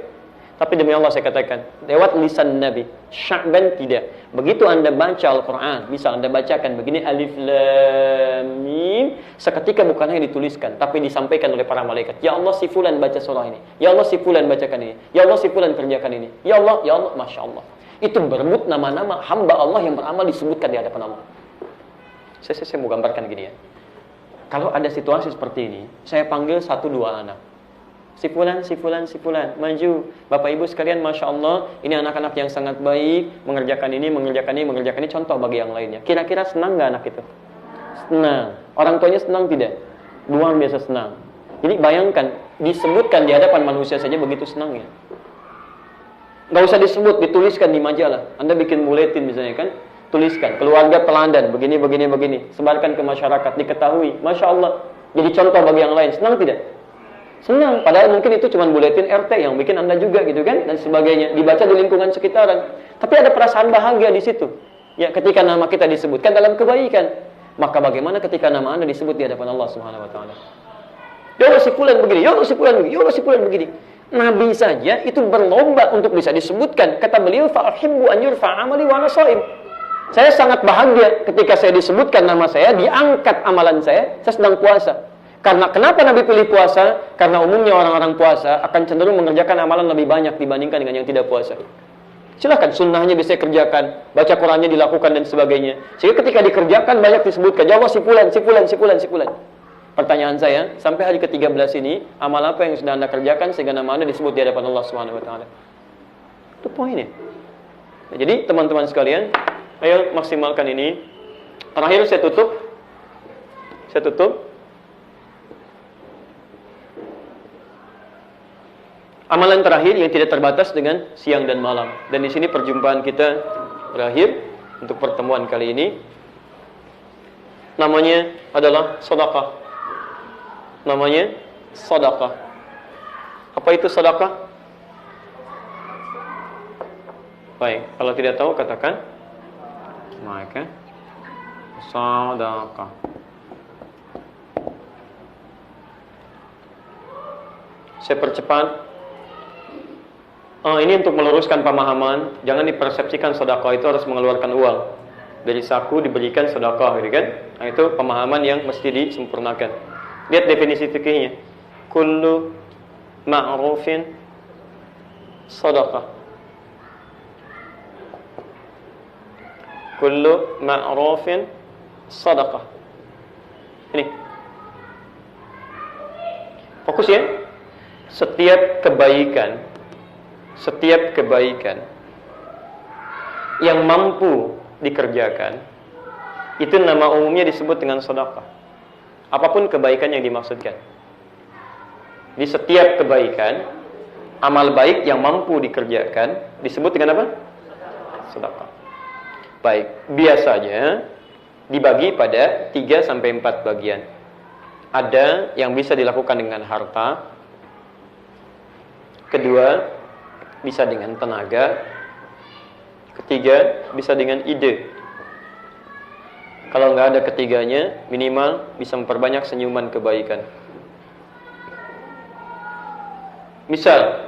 [SPEAKER 2] Tapi demi Allah saya katakan, lewat lisan Nabi, Sya'ban tidak. Begitu Anda baca Al-Quran, misal Anda bacakan begini, Alif Lam Mim, seketika bukan hanya dituliskan, tapi disampaikan oleh para malaikat. Ya Allah, si fulan baca surah ini. Ya Allah, si fulan bacakan ini. Ya Allah, si fulan kerjakan ini. Ya Allah, Masya Allah. Itu berebut nama-nama hamba Allah yang beramal disebutkan di hadapan Allah. Saya mau gambarkan gini ya. Kalau ada situasi seperti ini, saya panggil 1-2 anak. Si fulan, maju. Bapak Ibu sekalian, Masya Allah, ini anak-anak yang sangat baik, mengerjakan ini, contoh bagi yang lainnya. Kira-kira senang nggak anak itu? Senang. Orang tuanya senang tidak? Luar biasa senang. Jadi bayangkan, disebutkan di hadapan manusia saja begitu senangnya. Nggak usah disebut, dituliskan di majalah. Anda bikin buletin misalnya kan, tuliskan, keluarga teladan, begini. Sebarkan ke masyarakat, diketahui. Masya Allah, jadi contoh bagi yang lain. Senang tidak? Senang, padahal mungkin itu cuma buletin RT yang bikin Anda juga gitu kan, dan sebagainya, dibaca di lingkungan sekitaran. Tapi ada perasaan bahagia di situ. Ya, ketika nama kita disebutkan dalam kebaikan. Maka bagaimana ketika nama Anda disebut di hadapan Allah Subhanahu wa taala? Ya Allah si fulan begini, ya Allah si fulan begini, ya Allah si fulan begini. Nabi saja itu berlomba untuk bisa disebutkan. Kata beliau, fa uhibbu an yurfa 'amali wa ana shaim. Saya sangat bahagia ketika saya disebutkan nama saya, diangkat amalan saya sedang puasa. Karena kenapa Nabi pilih puasa? Karena umumnya orang-orang puasa akan cenderung mengerjakan amalan lebih banyak dibandingkan dengan yang tidak puasa. Silakan, sunnahnya bisa kerjakan, baca Qurannya dilakukan dan sebagainya. Sehingga ketika dikerjakan banyak disebutkan, ya Allah si fulan. Pertanyaan saya, sampai hari ke-13 ini, amal apa yang sudah Anda kerjakan sehingga nama Anda disebut di hadapan Allah Subhanahu wa taala?
[SPEAKER 1] Itu poinnya. Nah, jadi teman-teman sekalian, ayo maksimalkan ini. Terakhir saya tutup. Amalan terakhir yang tidak terbatas dengan siang dan malam. Dan di sini perjumpaan kita berakhir untuk pertemuan kali ini. Namanya adalah sedekah. Namanya sedekah. Apa itu sedekah? Baik, kalau tidak tahu katakan maka sedekah. Saya percepat. Ini untuk meluruskan pemahaman. Jangan dipersepsikan sedekah itu harus mengeluarkan uang dari saku diberikan sedekah, gitu kan? Nah, itu pemahaman yang mesti disempurnakan. Lihat definisi fikihnya. Kullu ma'rufin sedekah. Kullu ma'rufin sedekah. Ini. Fokus ya. Setiap kebaikan yang mampu dikerjakan, itu nama umumnya disebut dengan sedekah. Apapun kebaikan yang dimaksudkan. Di setiap kebaikan, amal baik yang mampu dikerjakan disebut dengan apa? Sedekah. Baik, biasanya dibagi pada 3 sampai 4 bagian. Ada yang bisa dilakukan dengan harta, kedua bisa dengan tenaga, ketiga bisa dengan ide. Kalau nggak ada ketiganya, minimal bisa memperbanyak senyuman kebaikan. Misal,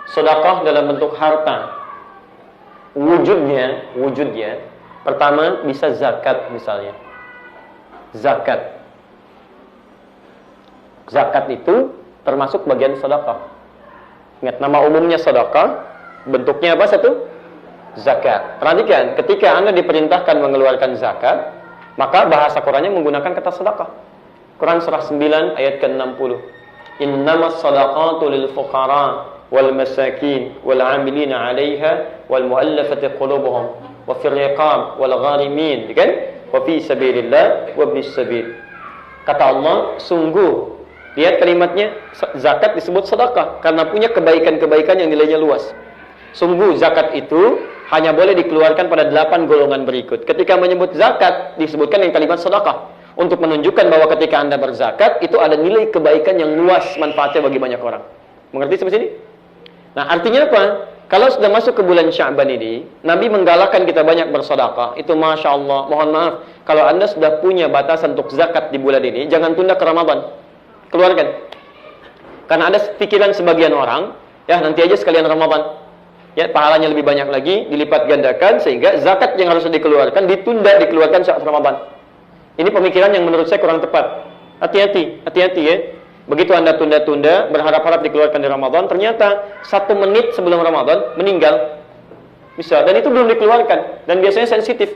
[SPEAKER 1] sedekah dalam bentuk harta. Wujudnya pertama bisa zakat misalnya. Zakat itu termasuk bagian sedekah. Ingat, nama umumnya sedekah, bentuknya apa satu? Zakat. Perhatikan, ketika Anda diperintahkan mengeluarkan zakat, maka bahasa Qur'annya menggunakan kata sedekah. Quran surah 9 ayat ke-60. Innamas shadaqatu lil fuqara wal masakin wal 'amilina 'alaiha wal mu'allafati qulubuhum wa fir riqab wal gharimin, kan? Wa fi sabilillah wa ibnis sabil. Kata Allah, sungguh, lihat kalimatnya, zakat disebut sedekah karena punya kebaikan-kebaikan yang nilainya luas. Sungguh zakat itu hanya boleh dikeluarkan pada 8 golongan berikut. Ketika menyebut zakat, disebutkan dengan kalimat sedekah untuk menunjukkan bahwa ketika Anda berzakat itu ada nilai kebaikan yang luas manfaatnya bagi banyak orang. Mengerti sampai sini? Nah, artinya apa? Kalau sudah masuk ke bulan Sya'ban ini, Nabi menggalakkan kita banyak bersedekah. Itu Masya Allah. Mohon maaf, kalau Anda sudah punya batasan untuk zakat di bulan ini, jangan tunda ke Ramadan. Keluarkan. Karena ada pikiran sebagian orang, ya nanti aja sekalian Ramadan. Ya, pahalanya lebih banyak lagi, dilipat gandakan, sehingga zakat yang harus dikeluarkan ditunda dikeluarkan saat Ramadan. Ini pemikiran yang menurut saya kurang tepat. Hati-hati ya. Begitu Anda tunda-tunda, berharap-harap dikeluarkan di Ramadan, ternyata 1 menit sebelum Ramadan meninggal. Bisa, dan itu belum dikeluarkan, dan biasanya sensitif.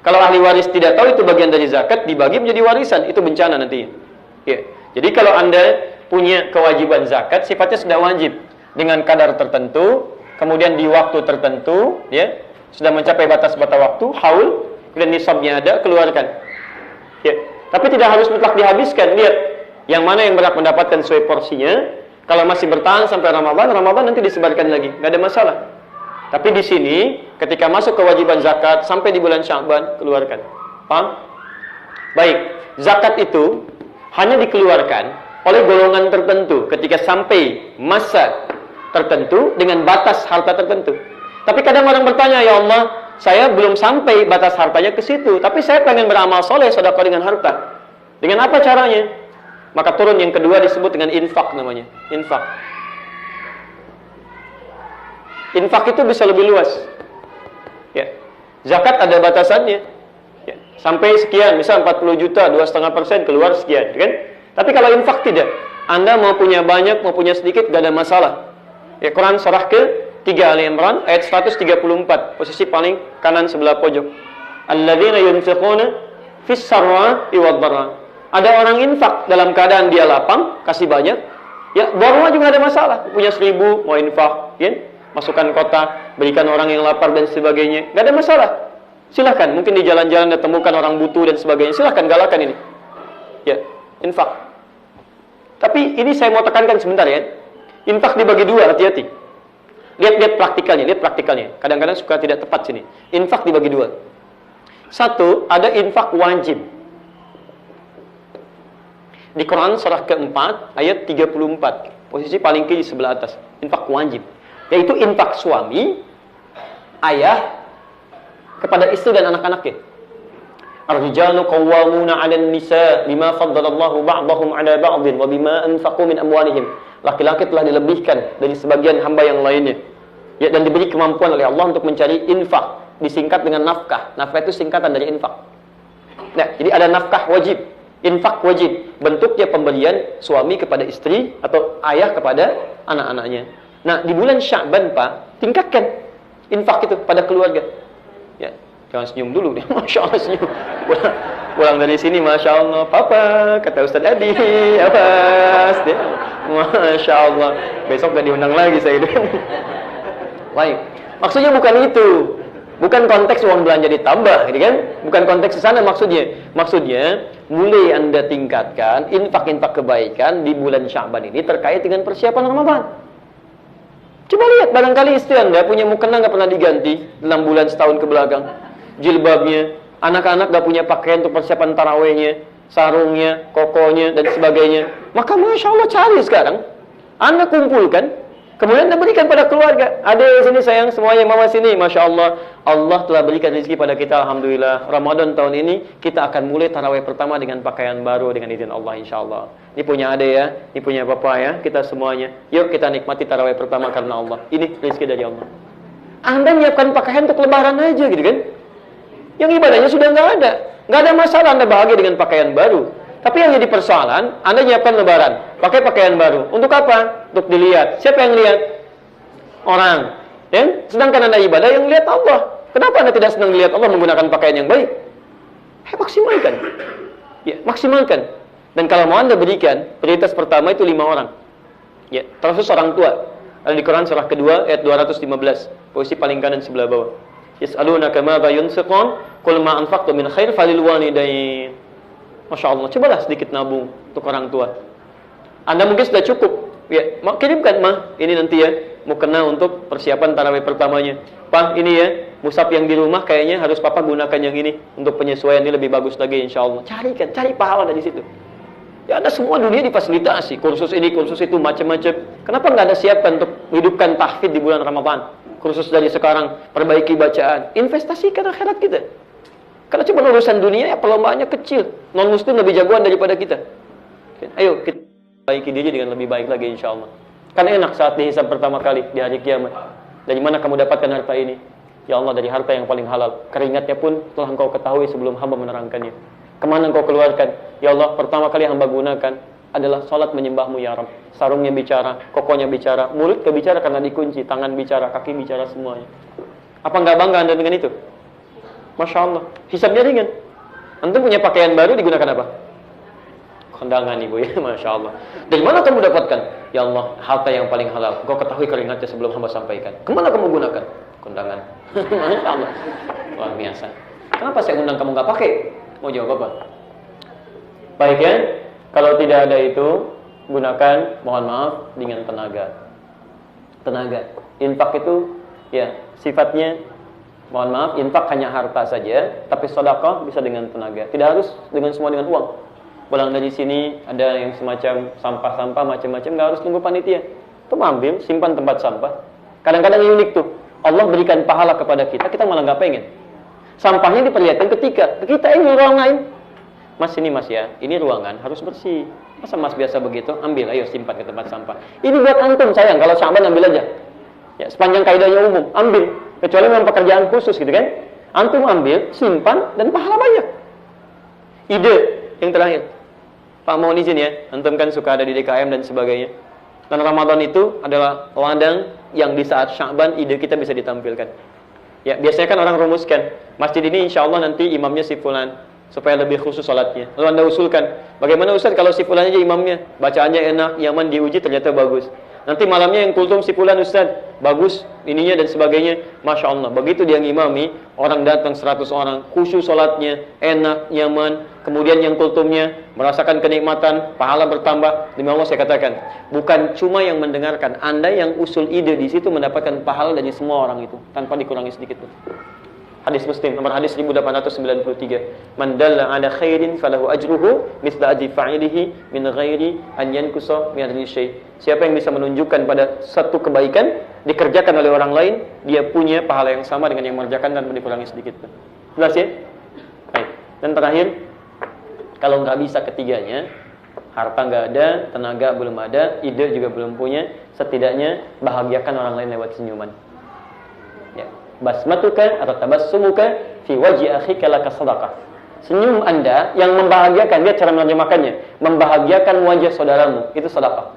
[SPEAKER 1] Kalau ahli waris tidak tahu itu bagian dari zakat, dibagi menjadi warisan, itu bencana nantinya. Ya. Jadi kalau Anda punya kewajiban zakat, sifatnya sudah wajib dengan kadar tertentu, kemudian di waktu tertentu, ya, sudah mencapai batas-batas waktu, haul, dan nisabnya ada, keluarkan. Ya. Tapi tidak harus mutlak dihabiskan. Lihat, yang mana yang berhak mendapatkan sesuai porsinya. Kalau masih bertahan sampai Ramadan nanti disebarkan lagi, nggak ada masalah. Tapi di sini, ketika masuk kewajiban zakat sampai di bulan Sya'ban, keluarkan. Paham? Baik, zakat itu hanya dikeluarkan oleh golongan tertentu ketika sampai masa tertentu dengan batas harta tertentu. Tapi kadang orang bertanya, ya Allah, saya belum sampai batas hartanya ke situ, tapi saya pengen beramal soleh, sedekah dengan harta. Dengan apa caranya? Maka turun yang kedua disebut dengan infak namanya. Infak. Infak itu bisa lebih luas. Ya. Zakat ada batasannya. Ya. Sampai sekian, misal 40 juta, 2,5% keluar sekian, kan? Tapi kalau infak tidak. Anda mau punya banyak, mau punya sedikit, gak ada masalah. Ya, Quran surah ke-3 Ali Imran ayat 134, posisi paling kanan sebelah pojok. Alladzina yunfiquna fis sarra'i wad dharra. Ada orang infak dalam keadaan dia lapang, kasih banyak. Ya, borma juga ada masalah. Punya 1.000 mau infak, ya. masukkan kotak, berikan orang yang lapar dan sebagainya. Nggak ada masalah. Silahkan, mungkin di jalan-jalan Anda temukan orang butuh dan sebagainya. Silahkan, galakan ini. Ya, infak. Tapi ini saya mau tekankan sebentar ya. Infak dibagi dua, hati-hati. Lihat praktikalnya. Kadang-kadang suka tidak tepat sini. Infak dibagi dua. Satu, ada infak wajib. Di Quran surah keempat, ayat 34. Posisi paling kiri sebelah atas. Infak wajib. Yaitu infak suami, ayah, kepada istri dan anak-anaknya. Ar-rijalu qawwamuna 'alan nisa bima faddalallahu ba'dahum 'ala ba'dhin wa bima anfaqu min amwalihim. Laki-laki telah dilebihkan dari sebagian hamba yang lainnya. Ya, dan diberi kemampuan oleh Allah untuk mencari infak, disingkat dengan nafkah. Nafkah itu singkatan dari infak. Nah, jadi ada nafkah wajib, infak wajib. Bentuknya pemberian suami kepada istri atau ayah kepada anak-anaknya. Nah, di bulan Sya'ban, Pak, tingkatkan infak itu pada keluarga. Ya, jangan senyum dulu deh. Masya Allah senyum. Pulang dari sini, Masya Allah, Papa, kata Ustaz Adi, Abbas. Masya Allah. Besok gak diundang lagi saya. Baik. Maksudnya bukan itu. Bukan konteks uang belanja ditambah, gitu kan? Bukan konteks ke sana maksudnya. Maksudnya, mulai Anda tingkatkan infak-infak kebaikan di bulan Sya'ban ini terkait dengan persiapan Ramadan. Coba lihat, barangkali istri Anda punya mukena nggak pernah diganti dalam bulan setahun ke belakang. Jilbabnya, anak-anak nggak punya pakaian untuk persiapan tarawehnya, sarungnya, kokonya, dan sebagainya. Maka Masya Allah cari sekarang. Anda kumpulkan. Kemudian Anda berikan pada keluarga. Ada sini sayang, semuanya mama sini. Masya Allah, Allah telah berikan rezeki pada kita. Alhamdulillah. Ramadan tahun ini kita akan mulai tarawih pertama dengan pakaian baru dengan izin Allah insya Allah. Ini punya adik ya, ini punya bapak ya, kita semuanya. Yuk kita nikmati tarawih pertama karena Allah. Ini rezeki dari Allah. Anda menyiapkan pakaian untuk lebaran aja gitu kan. Yang ibadahnya sudah nggak ada. Nggak ada masalah Anda bahagia dengan pakaian baru. Tapi yang jadi persoalan, Anda nyiapkan lebaran, pakai pakaian baru. Untuk apa? Untuk dilihat. Siapa yang lihat? Orang. Ya? Sedangkan Anda ibadah yang lihat Allah. Kenapa Anda tidak senang lihat Allah menggunakan pakaian yang baik? Maksimalkan. Ya, maksimalkan. Dan kalau mau Anda berikan, prioritas pertama itu 5 orang. Ya, terus orang tua. Ada di Quran surah kedua ayat 215, posisi paling kanan sebelah bawah. Yas'alunaka madza yunfiqun? Qul ma anfaqtum min khair falil walidain. Masya Allah, cobalah sedikit nabung untuk orang tua. Anda mungkin sudah cukup. Ya, kirimkan, Mah, ini nanti ya, mau kena untuk persiapan tarawih pertamanya. Pak, ini ya, mushaf yang di rumah kayaknya harus Papa gunakan yang ini. Untuk penyesuaian ini lebih bagus lagi insya Allah. Carikan, cari pahala dari situ. Ya, ada semua dunia difasilitasi. Kursus ini, kursus itu, macam-macam. Kenapa nggak ada siapkan untuk menghidupkan tahfidz di bulan Ramadan? Kursus dari sekarang, perbaiki bacaan. Investasikan akhirat kita. Karena cuma urusan dunia ya perlombaannya kecil. Non-muslim lebih jagoan daripada kita. Ayo kita perbaiki diri dengan lebih baik lagi insya Allah. Karena enak saat dihisab pertama kali di hari kiamat. Dari mana kamu dapatkan harta ini? Ya Allah, dari harta yang paling halal. Keringatnya pun telah engkau ketahui sebelum hamba menerangkannya. Kemana engkau keluarkan? Ya Allah, pertama kali hamba gunakan adalah salat menyembahmu ya Rabb. Sarungnya bicara, kokonya bicara, mulut kebicara karena dikunci, tangan bicara, kaki bicara semuanya. Apa enggak bangga Anda dengan itu? Masya Allah, hisabnya ringan. Antum punya pakaian baru digunakan apa? Kondangan ibu ya, Masya Allah. Dari mana kamu dapatkan? Ya Allah, harta yang paling halal. Kau ketahui keringatnya sebelum hamba sampaikan. Kemana kamu gunakan? Kondangan. Masya Allah, luar biasa. Kenapa saya undang kamu nggak pakai? Mau jawab apa? Baik ya, kalau tidak ada itu, gunakan, mohon maaf, dengan tenaga. Tenaga. Infak itu, ya, sifatnya, mohon maaf, infak hanya harta saja, tapi sedekah bisa dengan tenaga. Tidak harus semua dengan uang. Pulang dari sini ada yang semacam sampah-sampah macam-macam, nggak harus tunggu panitia. Itu ambil, simpan tempat sampah. Kadang-kadang unik tuh. Allah berikan pahala kepada kita, kita malah nggak pengen. Sampahnya diperlihatkan ketika kita ini ruang lain. Mas ini mas ya, ini ruangan harus bersih. Masa mas biasa begitu? Ambil, ayo simpan ke tempat sampah. Ini buat antum sayang, kalau Sya'ban ambil aja. Ya, sepanjang kaidahnya umum, ambil. Kecuali memang pekerjaan khusus gitu kan. Antum ambil, simpan, dan pahala banyak. Ide yang terakhir. Pak mohon izin ya, antum kan suka ada di DKM dan sebagainya. Dan Ramadan itu adalah ladang yang di saat Sya'ban ide kita bisa ditampilkan. Ya, biasanya kan orang rumuskan, masjid ini insya Allah nanti imamnya si fulan, supaya lebih khusus salatnya. Lalu Anda usulkan, bagaimana Ustaz kalau si fulan aja imamnya, bacaannya enak, nyaman, diuji ternyata bagus.
[SPEAKER 2] Nanti malamnya yang kultum si fulan Ustaz, bagus ininya dan sebagainya. Masya Allah, begitu dia ngimami, orang datang 100 orang, khusyuk sholatnya, enak, nyaman. Kemudian yang kultumnya merasakan kenikmatan, pahala bertambah. Demi Allah saya katakan, bukan cuma yang mendengarkan, Anda yang usul ide di situ mendapatkan pahala dari semua orang itu, tanpa dikurangi sedikit pun. Hadis Muslim nomor hadis 1893. Man dalla ala khairin falahu ajruhu mithla ajri fa'ilihi min ghairi an yankusa min ajri syai'. Siapa yang bisa menunjukkan pada satu kebaikan dikerjakan oleh orang lain, dia punya pahala yang sama dengan yang mengerjakan dan dikurangi sedikit pun. Jelas ya? Baik. Dan terakhir, kalau nggak bisa ketiganya, harta nggak ada, tenaga belum ada, ide juga belum punya, setidaknya bahagiakan orang lain lewat senyuman. Ya. Basmatuka atau tabassumuka fi wajhi akhika laka sadaqah. Senyum Anda yang membahagiakan, dia cara menerjemahkannya, membahagiakan wajah saudaramu, itu sedekah.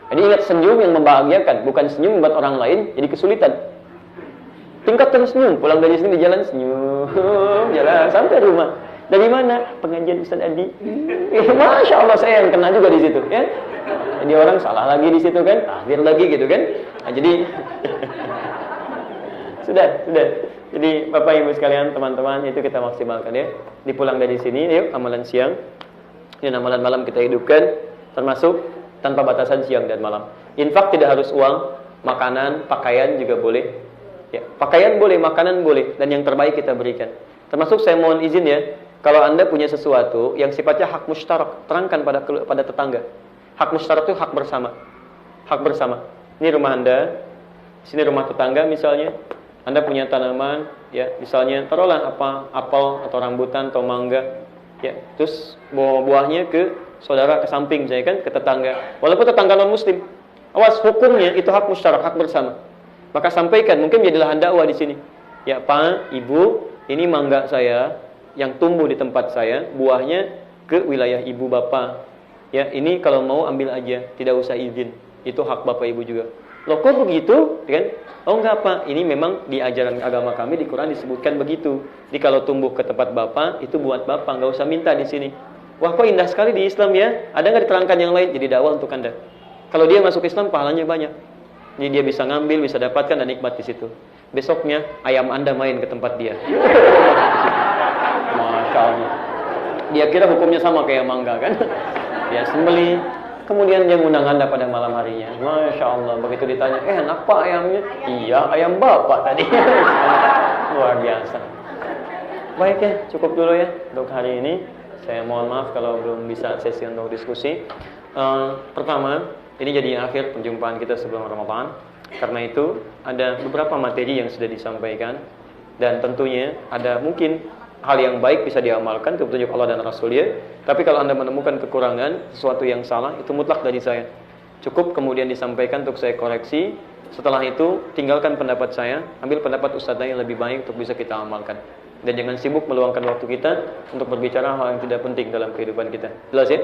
[SPEAKER 2] Jadi ingat, senyum yang membahagiakan, bukan senyum membuat orang lain jadi kesulitan. Tingkatkan senyum, pulang dari sini di jalan senyum, jalan sampai rumah. Dari mana? Pengajian Ustaz Adi. Masya Allah, saya yang kena juga di situ, ya. Jadi orang salah lagi di situ kan, akhir lagi gitu kan. Nah, jadi sudah. Jadi Bapak Ibu sekalian, teman-teman, itu kita maksimalkan ya. Dipulang dari sini, yuk amalan siang. Dan amalan malam kita hidupkan, termasuk tanpa batasan siang dan malam. Infak tidak harus uang, makanan, pakaian juga boleh. Ya, pakaian boleh, makanan boleh, dan yang terbaik kita berikan. Termasuk saya mohon izin ya, kalau Anda punya sesuatu yang sifatnya hak mustarak, terangkan pada tetangga. Hak mustarak itu hak bersama. Hak bersama. Ini rumah Anda, sini rumah tetangga misalnya. Anda punya tanaman, ya, misalnya taruhlah apel atau rambutan atau mangga, ya, terus bawa buahnya ke saudara ke samping, saya kan, ke tetangga. Walaupun tetangga non Muslim, awas, hukumnya itu hak musyarak, hak bersama. Maka sampaikan, mungkin jadi lahan dakwah di sini. Ya Pak, Ibu, ini mangga saya yang tumbuh di tempat saya, buahnya ke wilayah Ibu Bapak. Ya, ini kalau mau ambil aja, tidak usah izin. Itu hak Bapak Ibu juga. Loh kok begitu? Kan? Oh enggak Pak, ini memang di ajaran agama kami di Quran disebutkan begitu. Jadi kalau tumbuh ke tempat Bapak, itu buat Bapak, enggak usah minta di sini. Wah kok indah sekali di Islam ya. Ada enggak diterangkan yang lain? Jadi dakwah untuk Anda. Kalau dia masuk Islam, pahalanya banyak. Jadi dia bisa ngambil, bisa dapatkan dan nikmat di situ. Besoknya ayam Anda main ke tempat dia. Masya Allah. Dia kira hukumnya sama kayak mangga kan? Dia sembeli. Kemudian dia ngundang Anda pada malam harinya. Masya Allah. Begitu ditanya, enak Pak ayamnya? Iya, ayam Bapak tadi. Luar biasa. Baik ya, cukup dulu ya untuk hari ini. Saya mohon maaf kalau belum bisa sesi untuk diskusi. Pertama, ini jadi akhir perjumpaan kita sebelum Ramadan. Karena itu, ada beberapa materi yang sudah disampaikan. Dan tentunya ada mungkin hal yang baik bisa diamalkan itu petunjuk Allah dan Rasul-Nya. Tapi kalau Anda menemukan kekurangan, sesuatu yang salah, itu mutlak dari saya. Cukup kemudian disampaikan untuk saya koreksi. Setelah itu, tinggalkan pendapat saya, ambil pendapat Ustaz yang lebih baik untuk bisa kita amalkan. Dan jangan sibuk meluangkan waktu kita untuk berbicara hal yang tidak penting dalam kehidupan kita. Jelas ya?